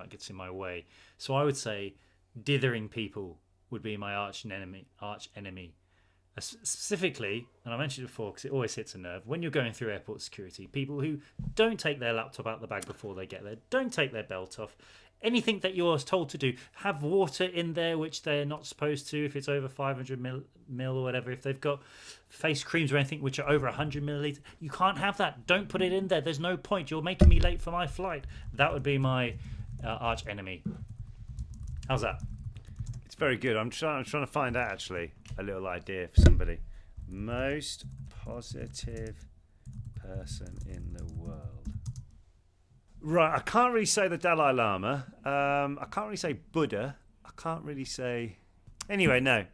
gets in my way. So I would say dithering people would be my arch enemy. Specifically, and I mentioned it before because it always hits a nerve, when you're going through airport security, people who don't take their laptop out the bag before they get there, don't take their belt off, anything that you're told to do, have water in there which they're not supposed to if it's over 500 mil or whatever, if they've got face creams or anything which are over 100 milliliters, you can't have that. Don't put it in there. There's no point. You're making me late for my flight. That would be my arch enemy. How's that? It's very good. I'm trying to find out actually a little idea for somebody. Most positive person in the world. Right, I can't really say the Dalai Lama. I can't really say Buddha. I can't really say. Anyway, no.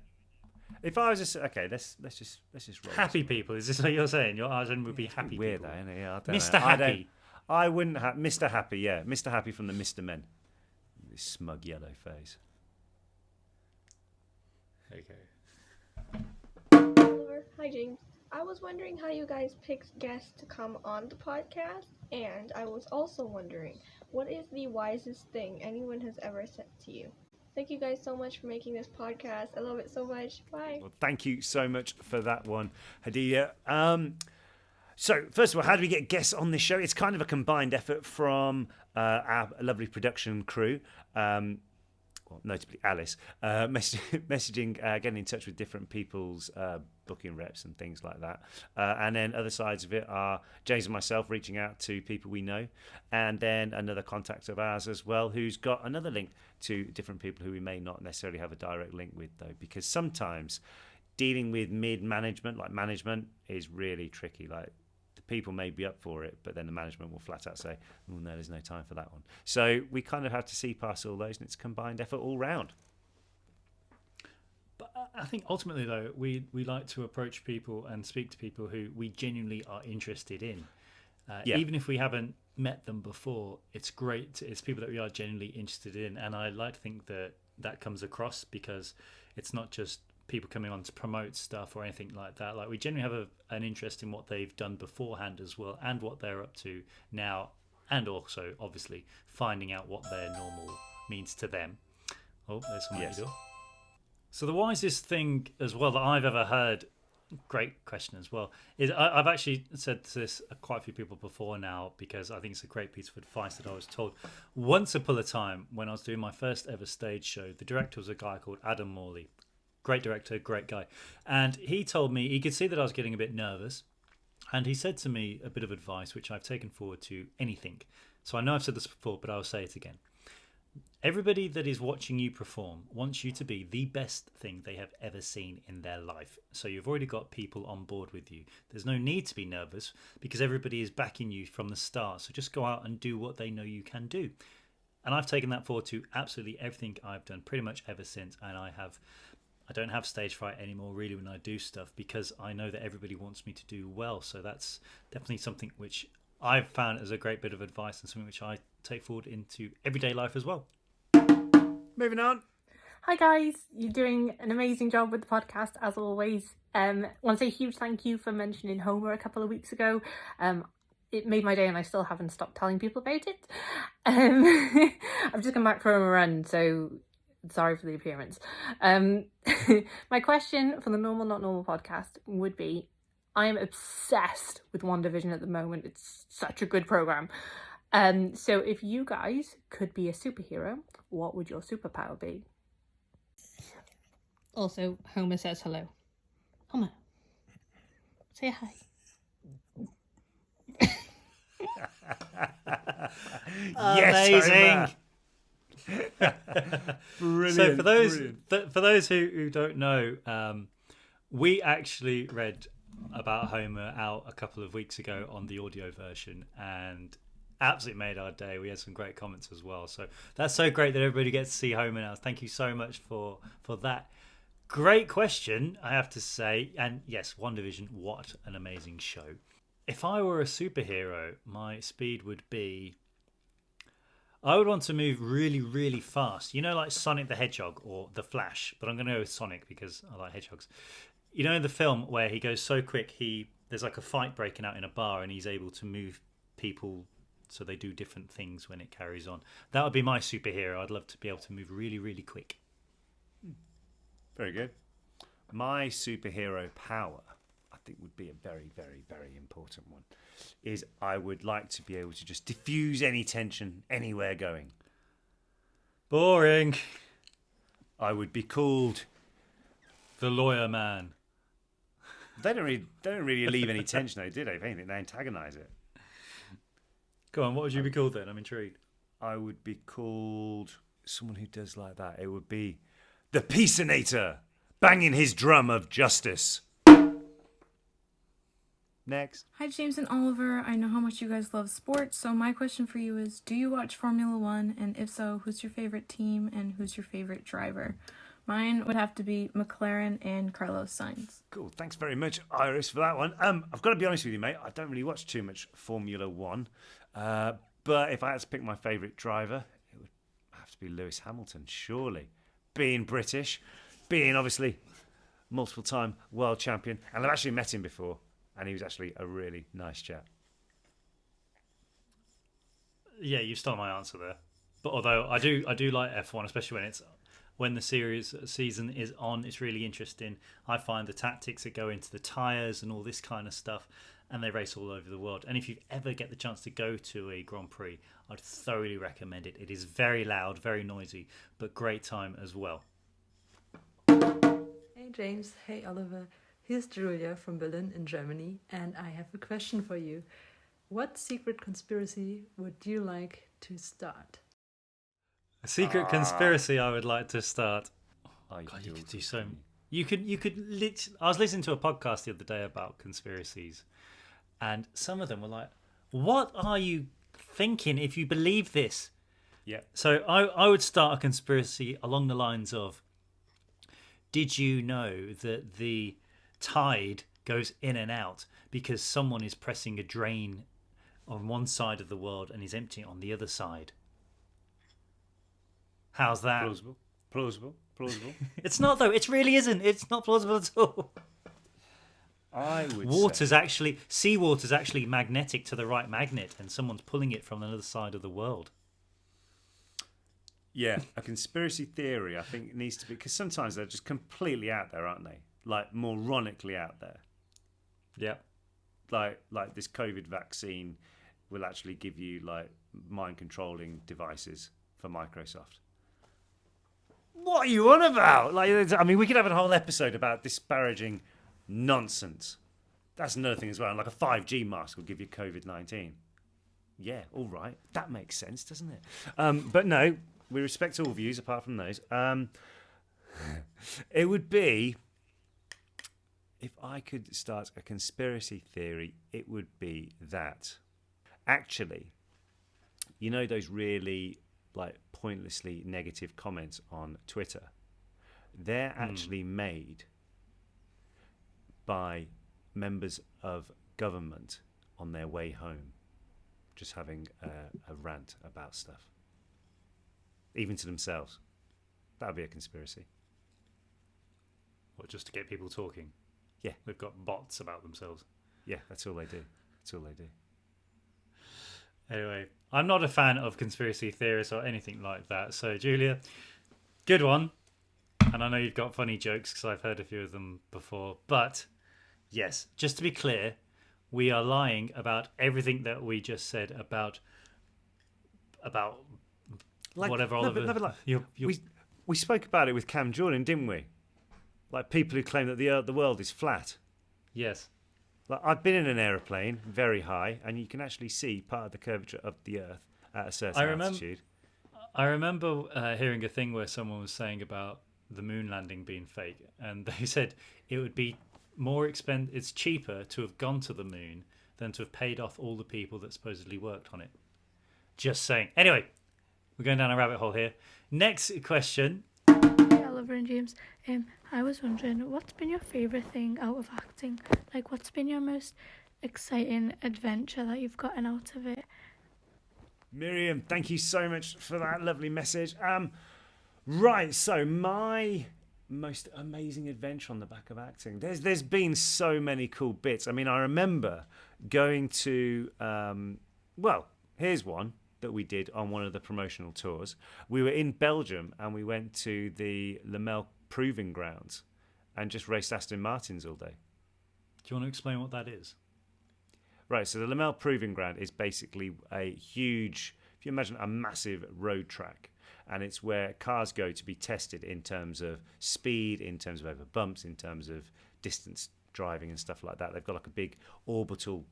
If I was just okay, let's just roll. Happy people. Is this what you're saying? Your arch enemy would be happy. Weird, people. though, isn't it? Yeah, I don't Mr. know. Happy. I wouldn't have Mr. Happy. Yeah, Mr. Happy from the Mr. Men. This smug yellow face. Okay. Oliver, hi James. I was wondering how you guys picked guests to come on the podcast, and I was also wondering, what is the wisest thing anyone has ever said to you? Thank you guys so much for making this podcast. I love it so much. Bye. Well, thank you so much for that one, Hadiya. So, first of all, how do we get guests on this show? It's kind of a combined effort from our lovely production crew. Well, notably Alice, messaging, getting in touch with different people's booking reps and things like that. And then other sides of it are James and myself reaching out to people we know. And then another contact of ours as well, who's got another link to different people who we may not necessarily have a direct link with, though. Because sometimes dealing with mid-management, like management, is really tricky. Like, the people may be up for it, but then the management will flat out say, oh, no, there's no time for that one. So we kind of have to see past all those, and it's a combined effort all round. But I think ultimately, though, we like to approach people and speak to people who we genuinely are interested in. Even if we haven't met them before, it's great. It's people that we are genuinely interested in. And I like to think that that comes across, because it's not just people coming on to promote stuff or anything like that. Like, we generally have an interest in what they've done beforehand as well, and what they're up to now, and also obviously finding out what their normal means to them. Oh, there's someone at the door. So the wisest thing as well that I've ever heard, great question as well, is I've actually said this to quite a few people before now, because I think it's a great piece of advice that I was told. Once upon a time, when I was doing my first ever stage show, the director was a guy called Adam Morley. Great director, great guy. And he told me, he could see that I was getting a bit nervous. And he said to me a bit of advice, which I've taken forward to anything. So I know I've said this before, but I'll say it again. Everybody that is watching you perform wants you to be the best thing they have ever seen in their life. So you've already got people on board with you. There's no need to be nervous, because everybody is backing you from the start. So just go out and do what they know you can do. And I've taken that forward to absolutely everything I've done pretty much ever since. And I don't have stage fright anymore, really, when I do stuff, because I know that everybody wants me to do well. So that's definitely something which I've found as a great bit of advice, and something which I take forward into everyday life as well. Moving on. Hi guys, you're doing an amazing job with the podcast as always. I want to say a huge thank you for mentioning Homer a couple of weeks ago. It made my day, and I still haven't stopped telling people about it. I've just come back from a run, so sorry for the appearance. My question for the Normal Not Normal podcast would be, I am obsessed with WandaVision at the moment. It's such a good program. So if you guys could be a superhero, what would your superpower be? Also, Homer says hello. Homer, say hi. Amazing. Brilliant. So for those who don't know, we actually read about Homer out a couple of weeks ago on the audio version, and absolutely made our day. We had some great comments as well. So that's so great that everybody gets to see Homer now. Thank you so much for that. Great question, I have to say. And yes, WandaVision, what an amazing show. If I were a superhero, my speed would be, I would want to move really, really fast. You know, like Sonic the Hedgehog or The Flash, but I'm going to go with Sonic because I like hedgehogs. You know, in the film where he goes so quick, there's like a fight breaking out in a bar, and he's able to move people so they do different things when it carries on. That would be my superhero. I'd love to be able to move really, really quick. Very good. My superhero power, I think, would be a very, very, very important one, is I would like to be able to just diffuse any tension anywhere going. Boring. I would be called the Lawyer Man. They don't really leave any tension, though, do they? If anything, they antagonise it. Go on, what would you be called then? I'm intrigued. I would be called someone who does like that. It would be the Peacinator, banging his drum of justice. Next. Hi, James and Oliver. I know how much you guys love sports, so my question for you is, do you watch Formula One? And if so, who's your favorite team and who's your favorite driver? Mine would have to be McLaren and Carlos Sainz. Cool. Thanks very much, Iris, for that one. I've got to be honest with you, mate. I don't really watch too much Formula One. But if I had to pick my favourite driver, it would have to be Lewis Hamilton, surely. Being British, being obviously multiple-time world champion, and I've actually met him before, and he was actually a really nice chap. Yeah, you stole my answer there. But although I do like F1, especially when the season is on, it's really interesting. I find the tactics that go into the tyres and all this kind of stuff, and they race all over the world. And if you ever get the chance to go to a Grand Prix, I'd thoroughly recommend it. It is very loud, very noisy, but great time as well. Hey James, hey Oliver. Here's Julia from Berlin in Germany, and I have a question for you. What secret conspiracy would you like to start? A secret conspiracy I would like to start. Oh, God, you could do so. You could. I was listening to a podcast the other day about conspiracies, and some of them were like, "What are you thinking if you believe this?" Yeah. So I would start a conspiracy along the lines of, did you know that the tide goes in and out because someone is pressing a drain on one side of the world and is emptying it on the other side? How's that? Plausible. It's not, though. It really isn't. It's not plausible at all. I would seawater's actually magnetic to the right magnet, and someone's pulling it from another side of the world. Yeah, a conspiracy theory, I think, needs to be, because sometimes they're just completely out there, aren't they? Like, moronically out there. Yeah. Like this COVID vaccine will actually give you, like, mind-controlling devices for Microsoft. What are you on about? Like, I mean, we could have a whole episode about disparaging nonsense. That's another thing as well. Like a 5G mask will give you COVID-19. Yeah, all right. That makes sense, doesn't it? But no, we respect all views apart from those. It would be, if I could start a conspiracy theory, it would be that actually, you know, those really like pointlessly negative comments on Twitter, they're actually made by members of government on their way home, just having a rant about stuff, even to themselves. That would be a conspiracy. What, just to get people talking? Yeah. They've got bots about themselves. Yeah, that's all they do. That's all they do. Anyway, I'm not a fan of conspiracy theorists or anything like that. So, Julia, good one. And I know you've got funny jokes because I've heard a few of them before. But, yes, just to be clear, we are lying about everything that we just said about like, whatever. No, Oliver, but like, we spoke about it with Cam Jordan, didn't we? Like people who claim that the world is flat. Yes. Like I've been in an aeroplane very high, and you can actually see part of the curvature of the Earth at a certain altitude. I remember hearing a thing where someone was saying about the moon landing being fake, and they said it would be more expensive. It's cheaper to have gone to the moon than to have paid off all the people that supposedly worked on it. Just saying. Anyway, we're going down a rabbit hole here. Next question. Hey, Oliver and James. I was wondering, what's been your favourite thing out of acting? Like, what's been your most exciting adventure that you've gotten out of it? Miriam, thank you so much for that lovely message. Right, so my most amazing adventure on the back of acting. There's been so many cool bits. I mean, I remember going to, here's one that we did on one of the promotional tours. We were in Belgium and we went to the Lamell Proving Grounds and just raced Aston Martins all day. Do you want to explain what that is? Right, so the Lamell Proving Ground is basically a huge, if you imagine a massive road track, and it's where cars go to be tested in terms of speed, in terms of over bumps, in terms of distance driving and stuff like that. They've got like a big orbital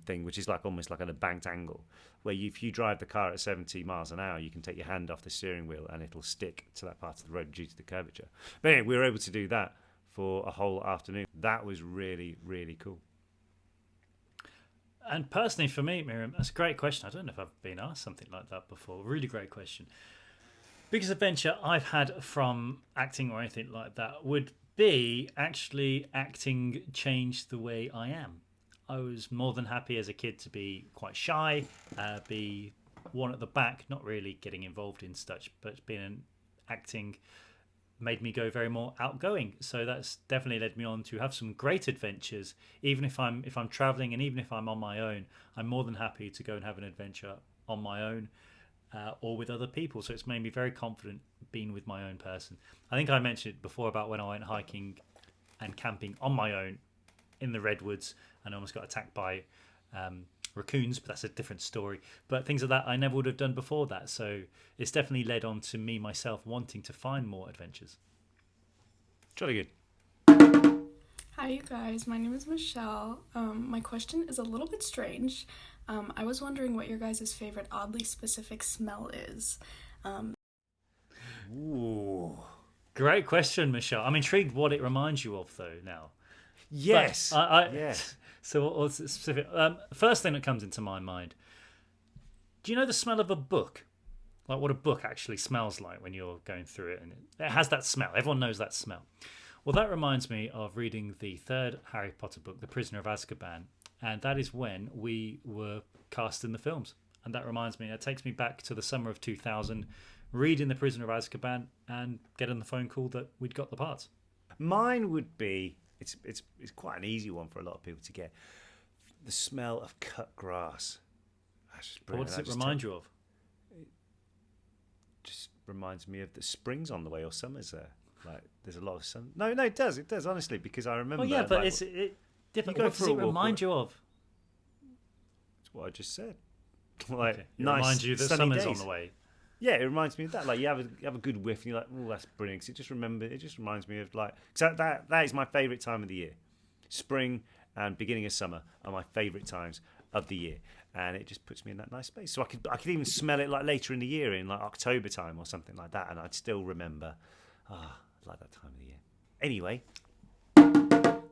thing, which is like almost like an banked angle, where if you drive the car at 70 miles an hour, you can take your hand off the steering wheel and it'll stick to that part of the road due to the curvature. But anyway, we were able to do that for a whole afternoon. That was really, really cool. And personally for me, Miriam, that's a great question. I don't know if I've been asked something like that before. Really great question. Biggest adventure I've had from acting or anything like that would be actually acting changed the way I am. I was more than happy as a kid to be quite shy, be one at the back, not really getting involved in such, but being an acting made me go very more outgoing. So that's definitely led me on to have some great adventures. Even if I'm traveling, and even if I'm on my own, I'm more than happy to go and have an adventure on my own or with other people. So it's made me very confident being with my own person. I think I mentioned it before about when I went hiking and camping on my own in the redwoods and I almost got attacked by raccoons, but that's a different story. But things like that I never would have done before that. So it's definitely led on to me myself wanting to find more adventures. Jolly good. Hi you guys, my name is Michelle. My question is a little bit strange. I was wondering what your guys' favorite oddly specific smell is. Ooh, great question, Michelle. I'm intrigued what it reminds you of though now. Yes. Yes. So what's it specific? First thing that comes into my mind. Do you know the smell of a book? Like what a book actually smells like when you're going through it, and it has that smell. Everyone knows that smell. Well, that reminds me of reading the third Harry Potter book, The Prisoner of Azkaban, and that is when we were cast in the films. And that reminds me, it takes me back to the summer of 2000, reading The Prisoner of Azkaban and getting the phone call that we'd got the parts. Mine would be, it's quite an easy one for a lot of people to get, the smell of cut grass. What does it remind you of? It just reminds me of the spring's on the way or summer's there. Like there's a lot of sun. No, it does honestly, because I remember. Oh yeah, but like, it's different. What What does it remind you of? It's what I just said. Like It nice, reminds you that sunny summer's days. on the way. Yeah, it reminds me of that. Like you have a good whiff, and you're like, oh, that's brilliant. 'Cause it just reminds me of like, so that is my favourite time of the year. Spring and beginning of summer are my favourite times of the year, and it just puts me in that nice space. So I could even smell it like later in the year, in like October time or something like that, and I'd still remember. I like that time of the year. Anyway.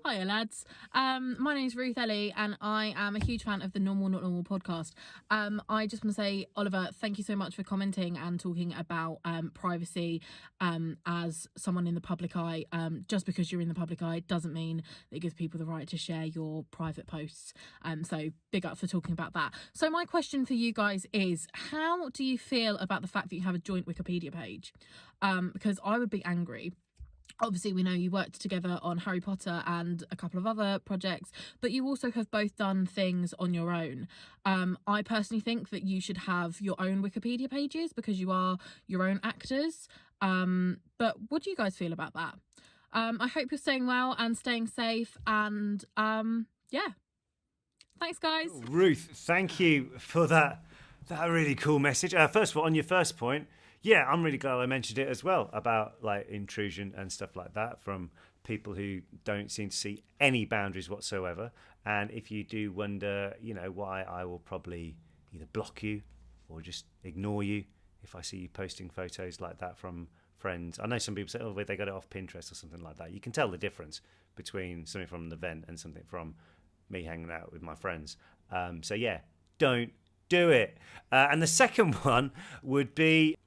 Hiya lads, my name's Ruth Ellie and I am a huge fan of the Normal Not Normal podcast. I just want to say, Oliver, thank you so much for commenting and talking about privacy as someone in the public eye. Just because you're in the public eye doesn't mean that it gives people the right to share your private posts. So big up for talking about that. So my question for you guys is, how do you feel about the fact that you have a joint Wikipedia page? Because I would be angry. Obviously, we know you worked together on Harry Potter and a couple of other projects, but you also have both done things on your own. I personally think that you should have your own Wikipedia pages because you are your own actors. But what do you guys feel about that? I hope you're staying well and staying safe. And yeah, thanks, guys. Ruth, thank you for that really cool message. First of all, on your first point, yeah, I'm really glad I mentioned it as well about like intrusion and stuff like that from people who don't seem to see any boundaries whatsoever. And if you do wonder, why, I will probably either block you or just ignore you if I see you posting photos like that from friends. I know some people say, oh, they got it off Pinterest or something like that. You can tell the difference between something from an event and something from me hanging out with my friends. So yeah, don't do it. And the second one would be,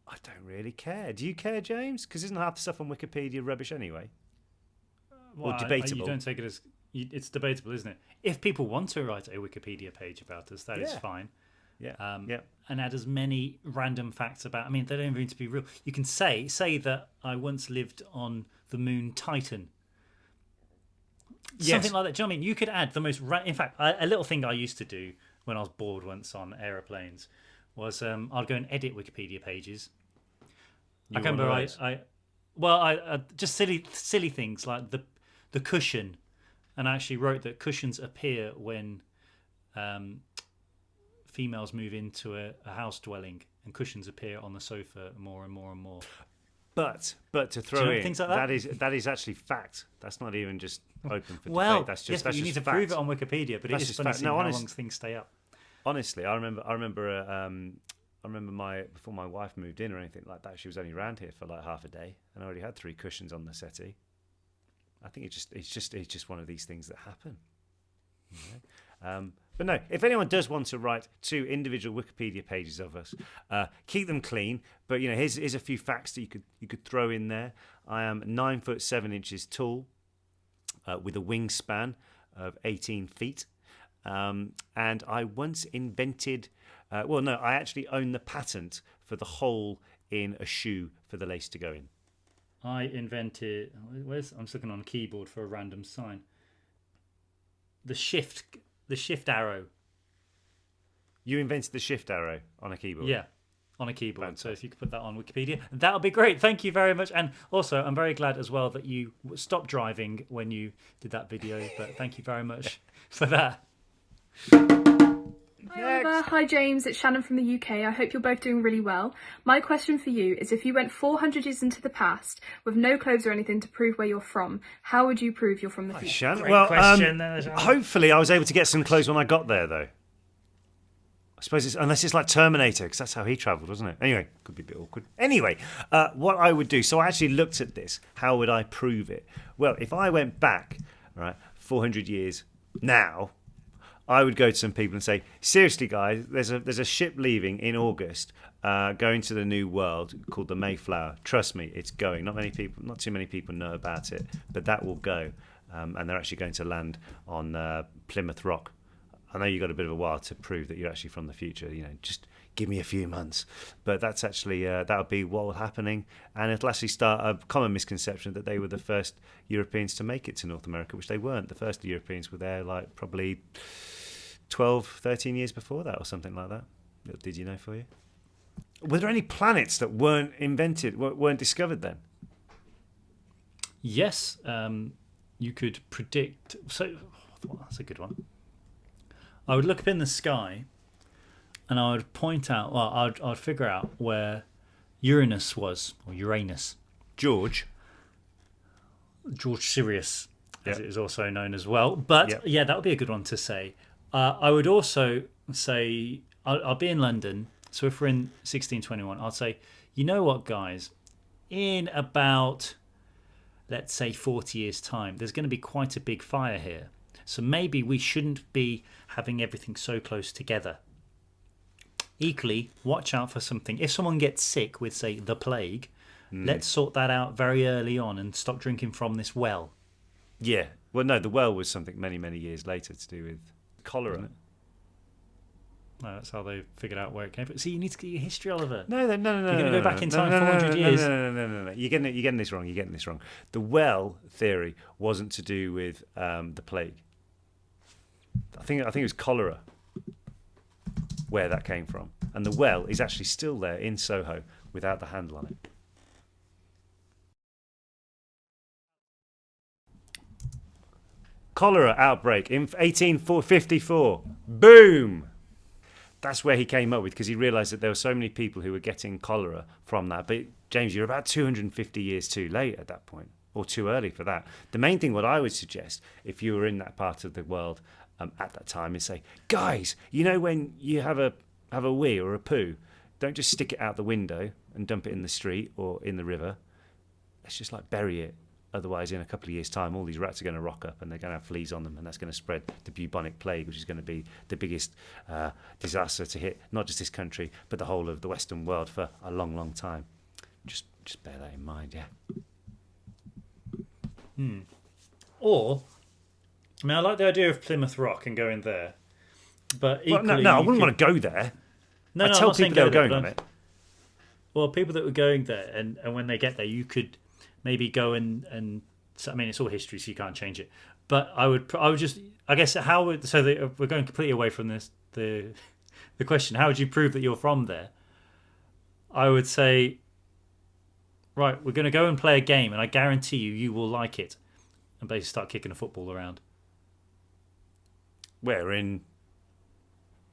I don't really care. Do you care, James? Because isn't half the stuff on Wikipedia rubbish anyway? Well, or debatable? You don't take it as... It's debatable, isn't it? If people want to write a Wikipedia page about us, that is fine. Yeah. And add as many random facts about... I mean, they don't even need to be real. You can say that I once lived on the moon Titan. Something like that. Do you know what I mean? You could add the most... In fact, a little thing I used to do when I was bored once on aeroplanes was I'd go and edit Wikipedia pages. I remember I just silly things like the cushion, and I actually wrote that cushions appear when females move into a house dwelling, and cushions appear on the sofa more and more and more. But to throw in things like that? that is actually fact. That's not even just open for well, debate. That's just yes, but that's you just need to fact. prove it on Wikipedia. But That's it is just funny fact. seeing No, how honest- long things stay up. Honestly, I remember before my wife moved in or anything like that, she was only around here for like half a day, and I already had 3 cushions on the settee. I think it's just one of these things that happen. But no, if anyone does want to write 2 individual Wikipedia pages of us, keep them clean. But here's a few facts that you could throw in there. I am 9 foot 7 inches tall, with a wingspan of 18 feet. And I once invented, I actually own the patent for the hole in a shoe for the lace to go in. I invented, I'm looking on a keyboard for a random sign. The shift arrow. You invented the shift arrow on a keyboard? Yeah, on a keyboard. Fantastic. So if you could put that on Wikipedia, that would be great. Thank you very much. And also, I'm very glad as well that you stopped driving when you did that video. But thank you very much for that. Hi Oliver, hi James, it's Shannon from the UK. I hope you're both doing really well. My question for you is, if you went 400 years into the past with no clothes or anything to prove where you're from, how would you prove you're from the future? Shannon. Well, hopefully I was able to get some clothes when I got there, though. I suppose unless it's like Terminator, because that's how he travelled, wasn't it? Anyway, could be a bit awkward. Anyway, what I would do, so I actually looked at this. How would I prove it? Well, if I went back, 400 years now, I would go to some people and say, seriously, guys, there's a ship leaving in August, going to the New World called the Mayflower. Trust me, it's going. Not too many people know about it, but that will go, and they're actually going to land on Plymouth Rock. I know you've got a bit of a while to prove that you're actually from the future. Just give me a few months. But that's actually that would be what was happening, and it'll actually start a common misconception that they were the first Europeans to make it to North America, which they weren't. The first Europeans were there like probably 12, 13 years before that or something like that. Did you know for you? Were there any planets that weren't discovered then? Yes, you could predict. So that's a good one. I would look up in the sky and I would point out, I'd figure out where Uranus was, or Uranus. George Sirius, as it is also known as well. But yeah, that would be a good one to say. I would also say, I'll be in London, so if we're in 1621, I'll say, you know what, guys, in about, let's say, 40 years' time, there's going to be quite a big fire here. So maybe we shouldn't be having everything so close together. Equally, watch out for something. If someone gets sick with, say, the plague, let's sort that out very early on and stop drinking from this well. Yeah. Well, no, the well was something many, many years later to do with cholera. No, that's how they figured out where it came from. See, you need to get your history, Oliver. No. You're going to go back in time 400 years. No. You're getting this wrong. The well theory wasn't to do with the plague. I think it was cholera where that came from, and the well is actually still there in Soho without the handle on it. Cholera outbreak in 1854. Boom! That's where he came up with, because he realised that there were so many people who were getting cholera from that. But James, you're about 250 years too late at that point, or too early for that. The main thing, what I would suggest, if you were in that part of the world at that time, is say, guys, when you have a wee or a poo, don't just stick it out the window and dump it in the street or in the river. Let's just bury it. Otherwise, in a couple of years' time, all these rats are going to rock up and they're going to have fleas on them, and that's going to spread the bubonic plague, which is going to be the biggest disaster to hit not just this country, but the whole of the Western world for a long, long time. Just bear that in mind, yeah. Or, I like the idea of Plymouth Rock and going there, but equally, no, I wouldn't want to go there. No, I tell people they were going on it. Well, people that were going there, and when they get there, you could maybe go and it's all history, so you can't change it. But I would just, I guess, we're going completely away from this the question. How would you prove that you're from there? I would say, right, we're going to go and play a game, and I guarantee you will like it, and basically start kicking a football around. Where in?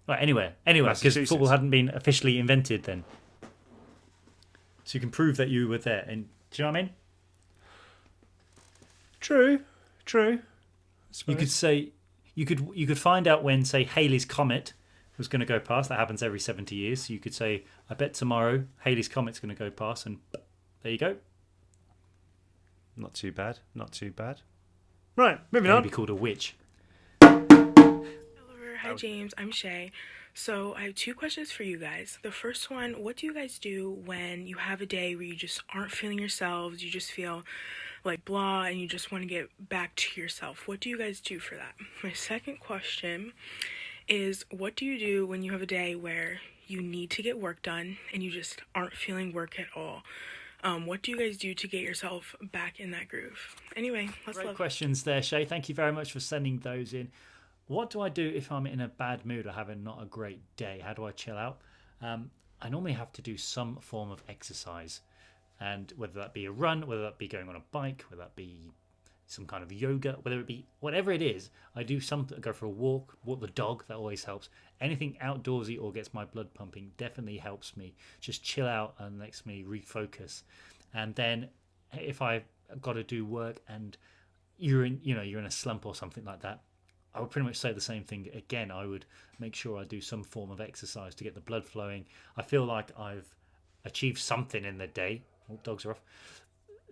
Right, anywhere, because football hadn't been officially invented then. So you can prove that you were there, and do you know what I mean? True. You could say, you could find out when, say, Halley's Comet was going to go past. That happens every 70 years. So you could say, I bet tomorrow Halley's Comet's going to go past, and there you go. Not too bad. Right, moving on. Maybe called a witch. Hi James, I'm Shay. So I have two questions for you guys. The first one, what do you guys do when you have a day where you just aren't feeling yourselves? You just feel like blah, and you just want to get back to yourself. What do you guys do for that? My second question is, what do you do when you have a day where you need to get work done and you just aren't feeling work at all? What do you guys do to get yourself back in that groove? Anyway, let's Great love. questions there, Shay. Thank you very much for sending those in. What do I do if I'm in a bad mood or having not a great day? How do I chill out? I normally have to do some form of exercise, and whether that be a run, whether that be going on a bike, whether that be some kind of yoga, whether it be whatever it is, I do something. Go for a walk the dog. That always helps. Anything outdoorsy or gets my blood pumping definitely helps me just chill out and makes me refocus. And then if I've got to do work and you're in a slump or something like that, I would pretty much say the same thing again. I would make sure I do some form of exercise to get the blood flowing. I feel like I've achieved something in the day. Oh, dogs are off.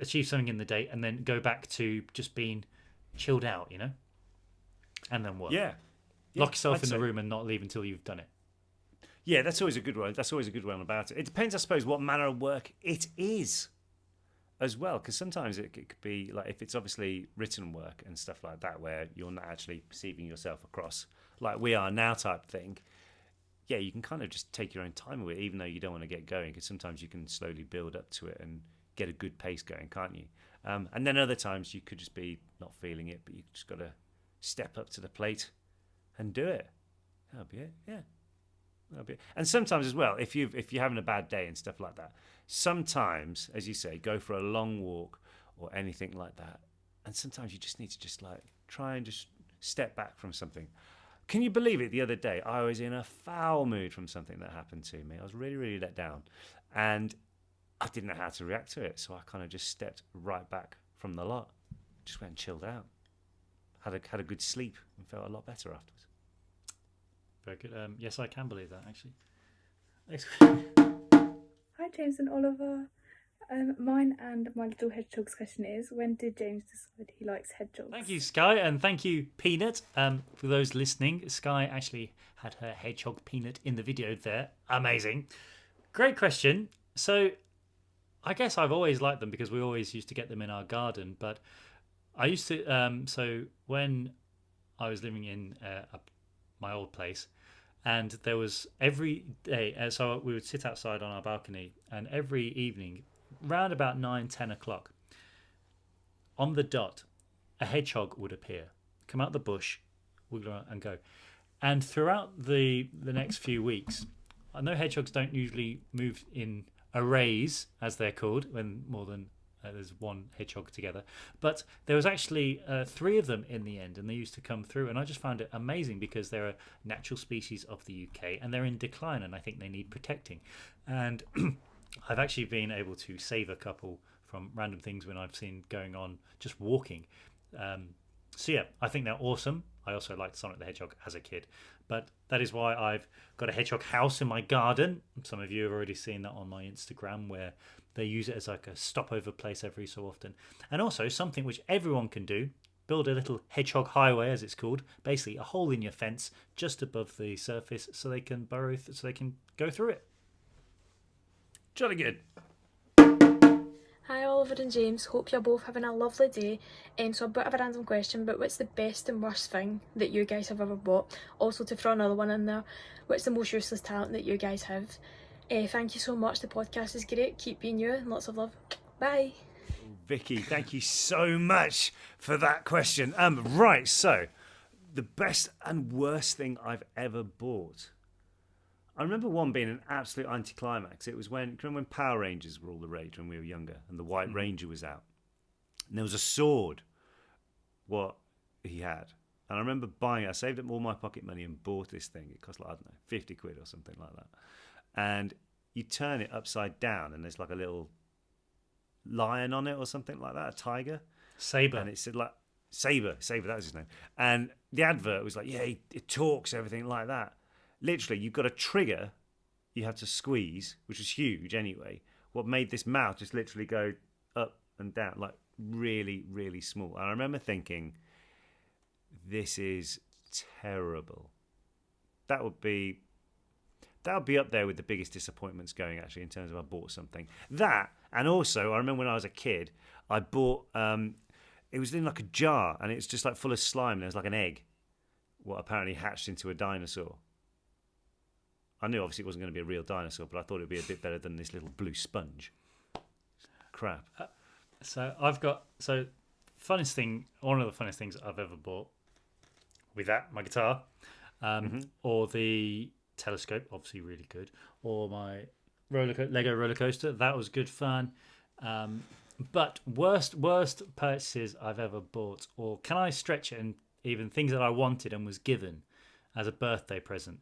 Achieve something in the day and then go back to just being chilled out, and then work. Yeah. Lock yourself in the room and not leave until you've done it. Yeah, that's always a good one. That's always a good one about it. It depends, I suppose, what manner of work it is as well, because sometimes it could be like, if it's obviously written work and stuff like that, where you're not actually perceiving yourself across like we are now type thing. Yeah, you can kind of just take your own time with it, even though you don't want to get going, because sometimes you can slowly build up to it and get a good pace going, can't you? And then other times you could just be not feeling it, but you just got to step up to the plate and do it. That'll be it. Yeah, that'll be it. And sometimes as well, if you're having a bad day and stuff like that, sometimes, as you say, go for a long walk or anything like that. And sometimes you just need to just like try and just step back from something. Can you believe it? The other day, I was in a foul mood from something that happened to me. I was really, really let down, and I didn't know how to react to it, so I kind of just stepped right back from the lot. Just went and chilled out. Had a good sleep and felt a lot better afterwards. Very good. Yes, I can believe that, actually. Hi, James and Oliver. Mine and my little hedgehog's question is, when did James decide he likes hedgehogs? Thank you, Sky, and thank you, Peanut. For those listening, Sky actually had her hedgehog Peanut in the video there. Amazing. Great question. So I guess I've always liked them because we always used to get them in our garden. But I used to, so when I was living in my old place, and there was every day, so we would sit outside on our balcony, and every evening, round about 9-10 o'clock, on the dot, a hedgehog would appear, come out the bush, wiggle around and go. And throughout the next few weeks, I know hedgehogs don't usually move in arrays, as they're called, when more than there's one hedgehog together, but there was actually 3 of them in the end, and they used to come through, and I just found it amazing because they're a natural species of the UK and they're in decline, and I think they need protecting. And I've actually been able to save a couple from random things when I've seen going on just walking. So yeah, I think they're awesome. I also liked Sonic the Hedgehog as a kid, but that is why I've got a hedgehog house in my garden. Some of you have already seen that on my Instagram, where they use it as like a stopover place every so often. And also something which everyone can do, build a little hedgehog highway, as it's called, basically a hole in your fence just above the surface so they can burrow, so they can go through it. Jolly good. Hi Oliver and James, hope you're both having a lovely day. So a bit of a random question, but what's the best and worst thing that you guys have ever bought? Also, to throw another one in there, what's the most useless talent that you guys have? Thank you so much, the podcast is great, keep being you, and lots of love. Bye. Vicky, thank you so much for that question. Right, so the best and worst thing I've ever bought. I remember one being an absolute anticlimax. It was when Power Rangers were all the rage when we were younger, and the White Ranger was out. And there was a sword, what he had. And I remember buying it. I saved up all my pocket money and bought this thing. It cost like, I don't know, 50 quid or something like that. And you turn it upside down, and there's like a little lion on it or something like that, a tiger. Saber. And it said like, Saber, that was his name. And the advert was like, yeah, it talks, everything like that. Literally, you've got a trigger you have to squeeze, which was huge anyway. What made this mouth just literally go up and down, like really, really small. And I remember thinking, this is terrible. That would be that'll be up there with the biggest disappointments going, actually, in terms of I bought something. That, and also, I remember when I was a kid, I bought, it was in like a jar, and it's just like full of slime. There was like an egg, what apparently hatched into a dinosaur. I knew obviously it wasn't going to be a real dinosaur, but I thought it would be a bit better than this little blue sponge. Crap. So I've got, funnest thing, one of the funnest things I've ever bought with that, my guitar, or the telescope, obviously really good, or my Lego roller coaster, that was good fun. But worst purchases I've ever bought, or can I stretch it and even things that I wanted and was given as a birthday present?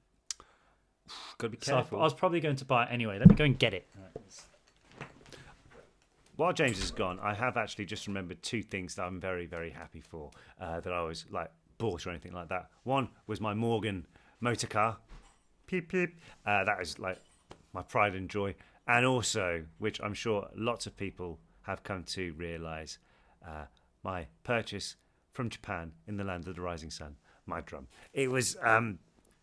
Gotta be So careful. I was probably going to buy it anyway. Let me go and get it. While James is gone, I have actually just remembered two things that I'm very, very happy for, that I was like bought or anything like that. One was my Morgan motor car. Peep, peep. That is like my pride and joy. And also, which I'm sure lots of people have come to realise, my purchase from Japan in the land of the rising sun, my drum. It was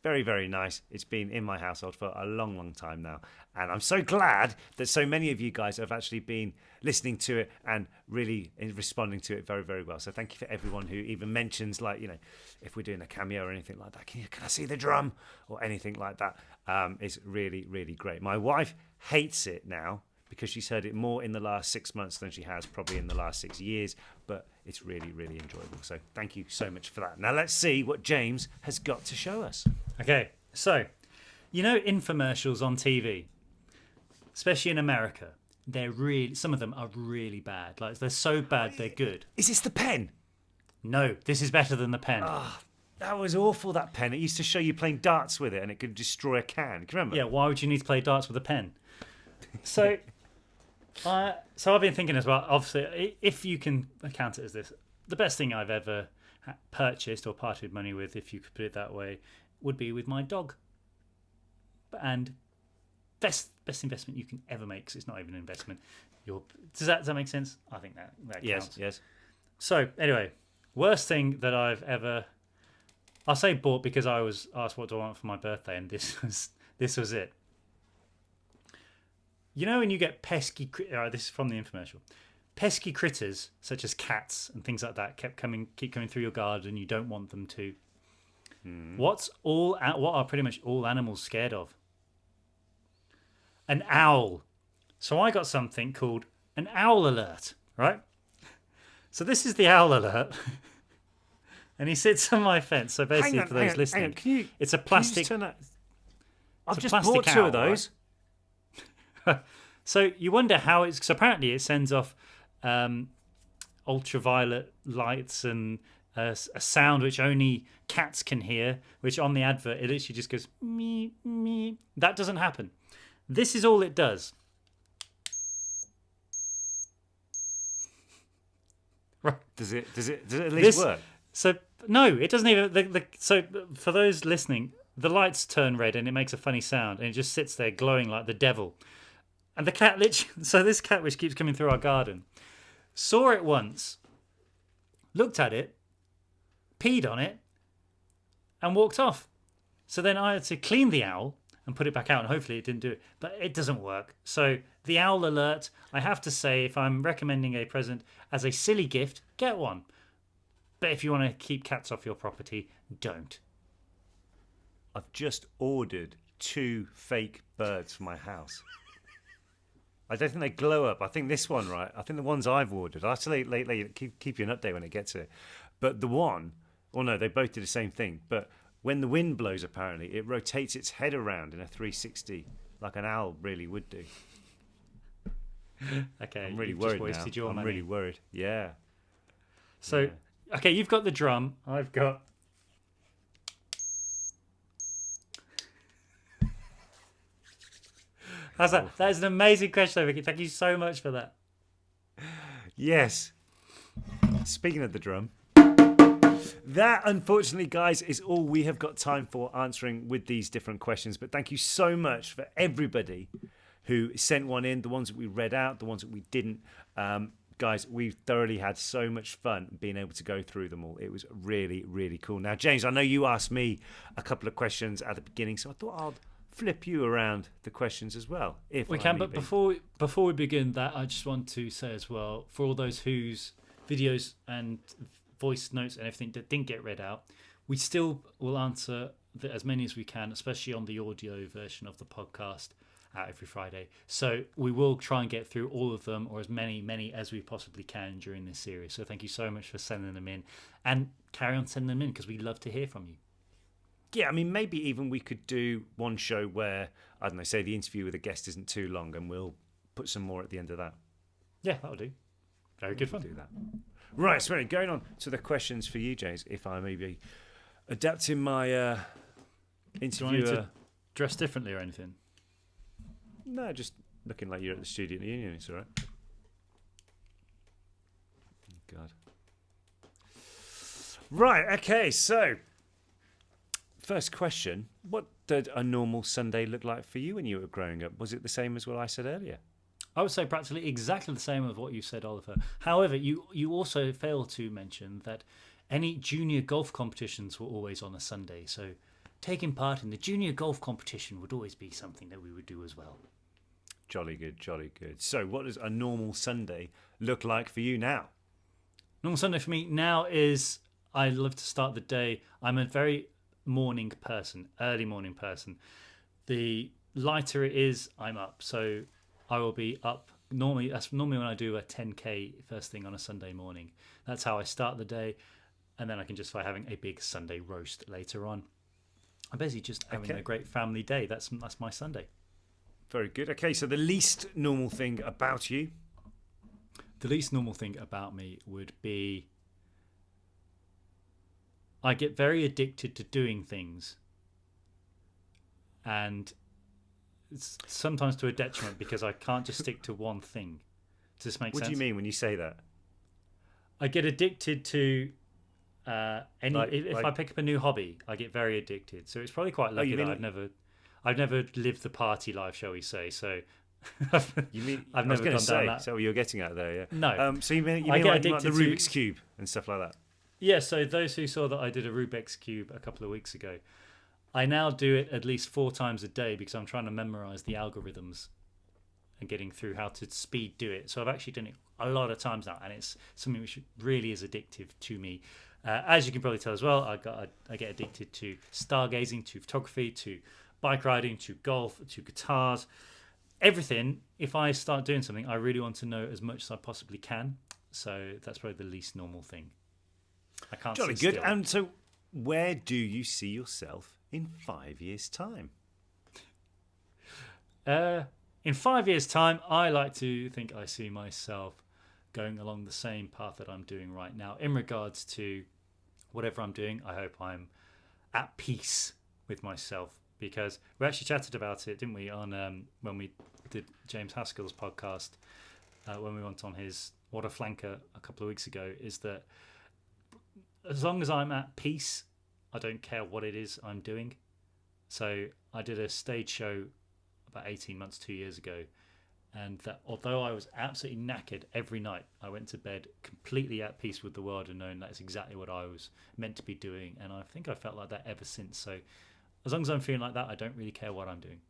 very, very nice. It's been in my household for a long, long time now. And I'm so glad that so many of you guys have actually been listening to it and really responding to it very, very well. So thank you for everyone who even mentions, like, you know, if we're doing a cameo or anything like that, can I see the drum or anything like that? It's really, really great. My wife hates it now because she's heard it more in the last 6 months than she has probably in the last 6 years. But it's really, really enjoyable. So thank you so much for that. Now let's see what James has got to show us. Okay, so, you know infomercials on TV, especially in America, some of them are really bad. Like, they're so bad, they're good. Is this the pen? No, this is better than the pen. Oh, that was awful, that pen. It used to show you playing darts with it and it could destroy a can. Can you remember? Yeah, why would you need to play darts with a pen? So, so I've been thinking as well, obviously, if you can account it as this, the best thing I've ever purchased or parted money with, if you could put it that way, would be with my dog. And best investment you can ever make, because it's not even an investment. Does that make sense? I think that counts. Yes. So anyway, worst thing that I've ever, I'll say bought, because I was asked what do I want for my birthday, and this was it. You know when you get pesky, this is from the infomercial, pesky critters such as cats and things like that keep coming through your garden and you don't want them to. What are pretty much all animals scared of? An owl. So I got something called an owl alert, right? So this is the owl alert. And he sits on my fence. So basically, for those listening, it's a plastic. I've just bought two of those. Right? So you wonder how it's. Because apparently it sends off ultraviolet lights and a sound which only cats can hear, which on the advert it literally just goes me me. That doesn't happen. This is all it does. Right? Does it at least work? So no, it doesn't even. So for those listening, the lights turn red and it makes a funny sound, and it just sits there glowing like the devil. And the cat literally. So this cat, which keeps coming through our garden, saw it once, looked at it, peed on it, and walked off. So then I had to clean the owl and put it back out, and hopefully it didn't do it. But it doesn't work. So the owl alert, I have to say, if I'm recommending a present as a silly gift, get one. But if you want to keep cats off your property, don't. I've just ordered 2 fake birds for my house. I don't think they glow up. I think this one, right? I think the ones I've ordered. I'll actually keep you an update when it gets here. But the one, no, they both do the same thing. But when the wind blows, apparently, it rotates its head around in a 360, like an owl really would do. Okay, I'm really you've worried just wasted your I'm money. really worried. Yeah. So, okay, you've got the drum. I've got. How's that? That is an amazing question, Vicky. Thank you so much for that. Yes. Speaking of the drum, that, unfortunately, guys, is all we have got time for answering with these different questions. But thank you so much for everybody who sent one in, the ones that we read out, the ones that we didn't. Guys, we thoroughly had so much fun being able to go through them all. It was really, really cool. Now, James, I know you asked me a couple of questions at the beginning, so I thought I'll flip you around the questions as well. If we I can, need but be. before we begin that, I just want to say as well, for all those whose videos and voice notes and everything that didn't get read out, we still will answer as many as we can, especially on the audio version of the podcast out every Friday. So we will try and get through all of them, or as many as we possibly can during this series. So thank you so much for sending them in, and carry on sending them in because we love to hear from you. Yeah, I mean, maybe even we could do one show where, I don't know, say the interview with a guest isn't too long, and we'll put some more at the end of that. Yeah, that'll do. Very good fun. Do that. Right, so going on to the questions for you, James, if I may be adapting my interviewer. Do you want me to dress differently or anything? No, just looking like you're at the Student Union. It's all right. God. Right, okay, so first question. What did a normal Sunday look like for you when you were growing up? Was it the same as what I said earlier? I would say practically exactly the same as what you said, Oliver. However, you also failed to mention that any junior golf competitions were always on a Sunday. So taking part in the junior golf competition would always be something that we would do as well. Jolly good, jolly good. So what does a normal Sunday look like for you now? Normal Sunday for me now is I love to start the day. I'm a very morning person, early morning person. The lighter it is, I'm up. So I will be up. That's normally when I do a 10k first thing on a Sunday morning. That's how I start the day, and then I can justify having a big Sunday roast later on. I'm basically just having a great family day. That's my Sunday. Very good. Okay, so the least normal thing about you? The least normal thing about me would be I get very addicted to doing things, and it's sometimes to a detriment because I can't just stick to one thing. Does this make sense? What do you mean when you say that? I get addicted to if I pick up a new hobby, I get very addicted. So it's probably quite lucky that I've never lived the party life, shall we say? So you mean I've never gone down that. So what you're getting at there, yeah? No. So you mean like the Rubik's Cube and stuff like that? Yeah. So those who saw that I did a Rubik's Cube a couple of weeks ago, I now do it at least 4 times a day because I'm trying to memorize the algorithms and getting through how to speed do it. So I've actually done it a lot of times now, and it's something which really is addictive to me. As you can probably tell as well, I get addicted to stargazing, to photography, to bike riding, to golf, to guitars, everything. If I start doing something, I really want to know as much as I possibly can. So that's probably the least normal thing. I can't. Jolly good. And so, where do you see yourself in 5 years' time? In 5 years' time, I like to think I see myself going along the same path that I'm doing right now. In regards to whatever I'm doing, I hope I'm at peace with myself, because we actually chatted about it, didn't we, on when we did James Haskell's podcast, when we went on his What a Flanker a couple of weeks ago, is that as long as I'm at peace, I don't care what it is I'm doing. So I did a stage show about 18 months, 2 years ago, and that although I was absolutely knackered every night, I went to bed completely at peace with the world and knowing that's exactly what I was meant to be doing. And I think I felt like that ever since. So as long as I'm feeling like that, I don't really care what I'm doing.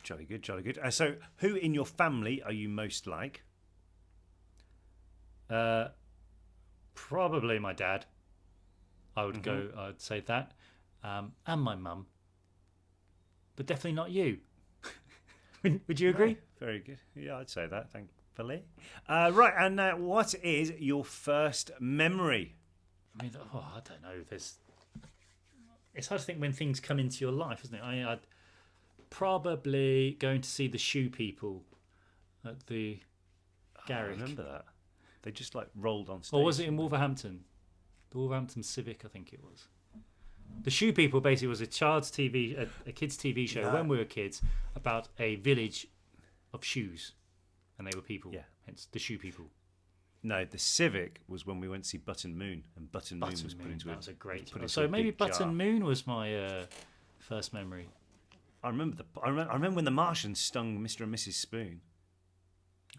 Jolly good, jolly good. So who in your family are you most like? Probably my dad. I'd say that. And my mum. But definitely not you. Would you agree? Very good. Yeah, I'd say that, thankfully. Right, and what is your first memory? I mean, I don't know. It's hard to think when things come into your life, isn't it? I'd probably going to see the Shoe People at the Garrick. I remember that. They just rolled on stage. Or was it in Wolverhampton? The Wolverhampton Civic, I think it was. The Shoe People basically was a kids' TV show when we were kids about a village of shoes, and they were people. Yeah, hence the Shoe People. No, the Civic was when we went to see Button Moon, and Button Moon was put into that was a great. Put So maybe Button Moon was my first memory. I remember when the Martians stung Mr. and Mrs. Spoon.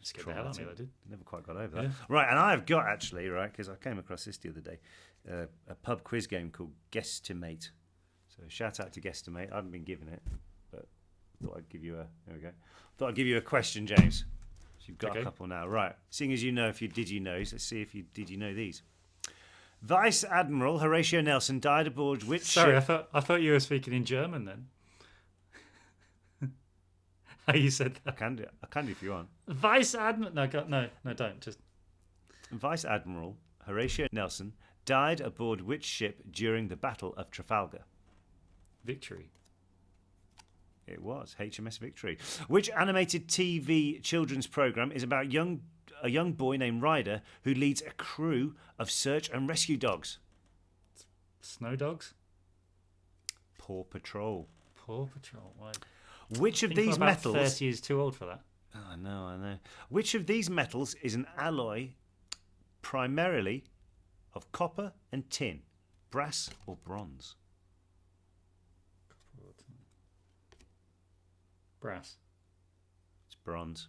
Scared the hell out of me, I did. Never quite got over that. Right, and I've got actually, because I came across this the other day, a pub quiz game called Guesstimate. So shout out to Guesstimate. I haven't been given it. Thought I'd give you a. There we go. Thought I'd give you a question, James. So you've got Okay. a couple now, right? Seeing as you know, if you did you knows, let's see if you did you know these. Vice Admiral Horatio Nelson died aboard which Sorry, ship? I thought you were speaking in German then. How you said that? I can do if you want. Vice Admiral. No, don't. Just Vice Admiral Horatio Nelson died aboard which ship during the Battle of Trafalgar? Victory. It was HMS Victory. Which animated TV children's program is about a young boy named Ryder who leads a crew of search and rescue dogs? Snow Dogs. Paw Patrol. Paw Patrol. Why? Which of I think these about metals? 30 is too old for that. Oh, I know. Which of these metals is an alloy primarily of copper and tin, brass or bronze? Brass. It's bronze.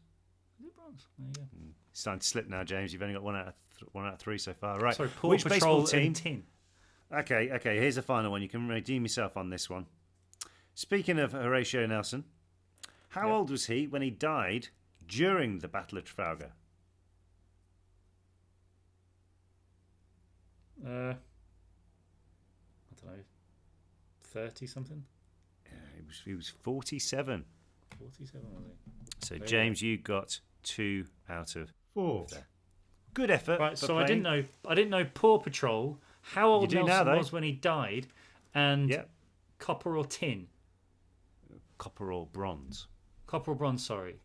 Is it bronze? There you go. It's starting to slip now, James. You've only got one out of three so far. Right. Sorry, Paw Which Patrol baseball team? and tin. Okay. Here's the final one. You can redeem yourself on this one. Speaking of Horatio Nelson, how old was he when he died during the Battle of Trafalgar? I don't know. 30 something. He was 47. 47 was he? So There you James, you got 2 out of 4. there. Good effort. Right, for so playing. I didn't know Paw Patrol. How old You do now, Nelson though. was when he died, and Yep. copper or tin. Copper or bronze. Copper or bronze. Sorry.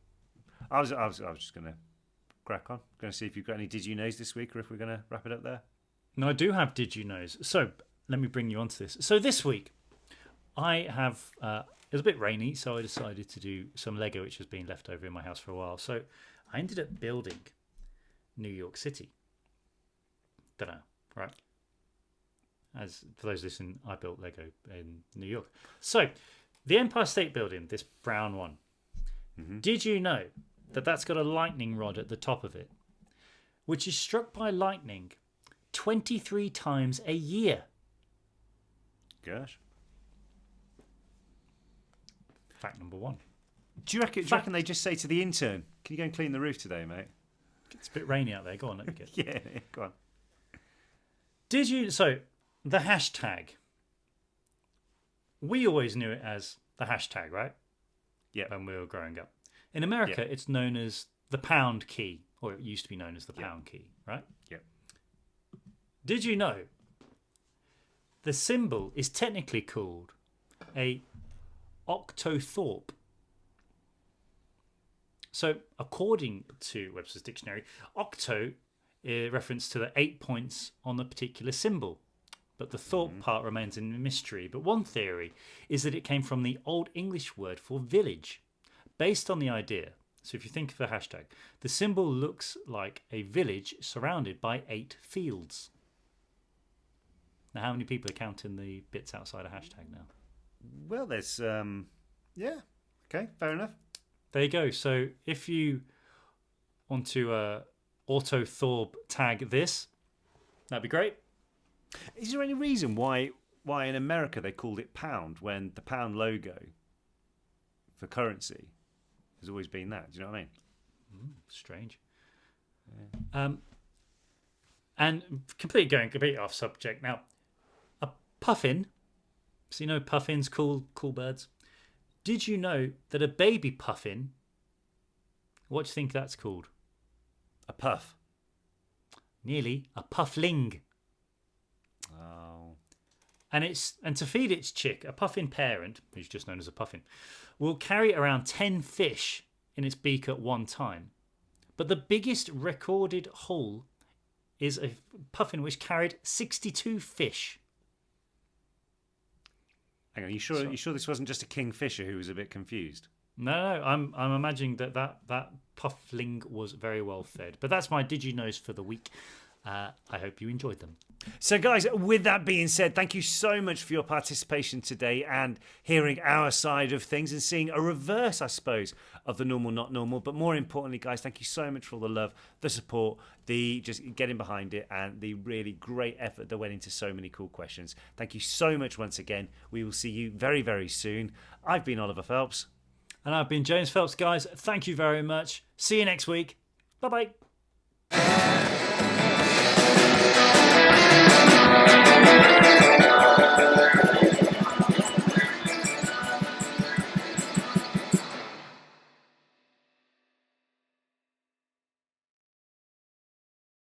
I was just gonna crack on. Going to see if you've got any Did You Knows this week, or if we're going to wrap it up there. No, I do have Did You Knows. So let me bring you onto this. So this week, I have. It was a bit rainy, so I decided to do some Lego, which has been left over in my house for a while. So I ended up building New York City. Don't know, right? As for those listening, I built Lego in New York. So the Empire State Building, this brown one. Did you know that that's got a lightning rod at the top of it, which is struck by lightning 23 times a year? Gosh. Fact number 1. Do you reckon they just say to the intern, "Can you go and clean the roof today, mate?" It's a bit rainy out there. Go on, let me get. Yeah, go on. Did you? So the hashtag. We always knew it as the hashtag, right? Yeah. When we were growing up. In America, it's known as the pound key, or it used to be known as the pound key, right? Yep. Did you know the symbol is technically called a octothorpe? So, according to Webster's Dictionary, octo is reference to the 8 points on the particular symbol. But the thorpe part remains a mystery. But one theory is that it came from the Old English word for village, based on the idea. So if you think of a hashtag, the symbol looks like a village surrounded by 8 fields. Now, how many people are counting the bits outside a hashtag now? Well, there's yeah. Okay, fair enough. There you go. So if you want to auto-thorpe tag this, that'd be great. Is there any reason why in America they called it pound when the pound logo for currency has always been that? Do you know what I mean? Strange. Yeah. And completely off subject now. A puffin. So you know puffins, cool birds. Did you know that a baby puffin? What do you think that's called? A puff. Nearly a puffling. Oh. And to feed its chick, a puffin parent, who's just known as a puffin, will carry around 10 fish in its beak at one time. But the biggest recorded haul is a puffin which carried 62 fish. Hang on, you sure this wasn't just a kingfisher who was a bit confused? No, I'm imagining that puffling was very well fed. But that's my Did You Knows for the week. I hope you enjoyed them. So, guys, with that being said, thank you so much for your participation today and hearing our side of things and seeing a reverse, I suppose, of the normal, not normal. But more importantly, guys, thank you so much for all the love, the support, the just getting behind it and the really great effort that went into so many cool questions. Thank you so much once again. We will see you very, very soon. I've been Oliver Phelps. And I've been James Phelps, guys. Thank you very much. See you next week. Bye-bye.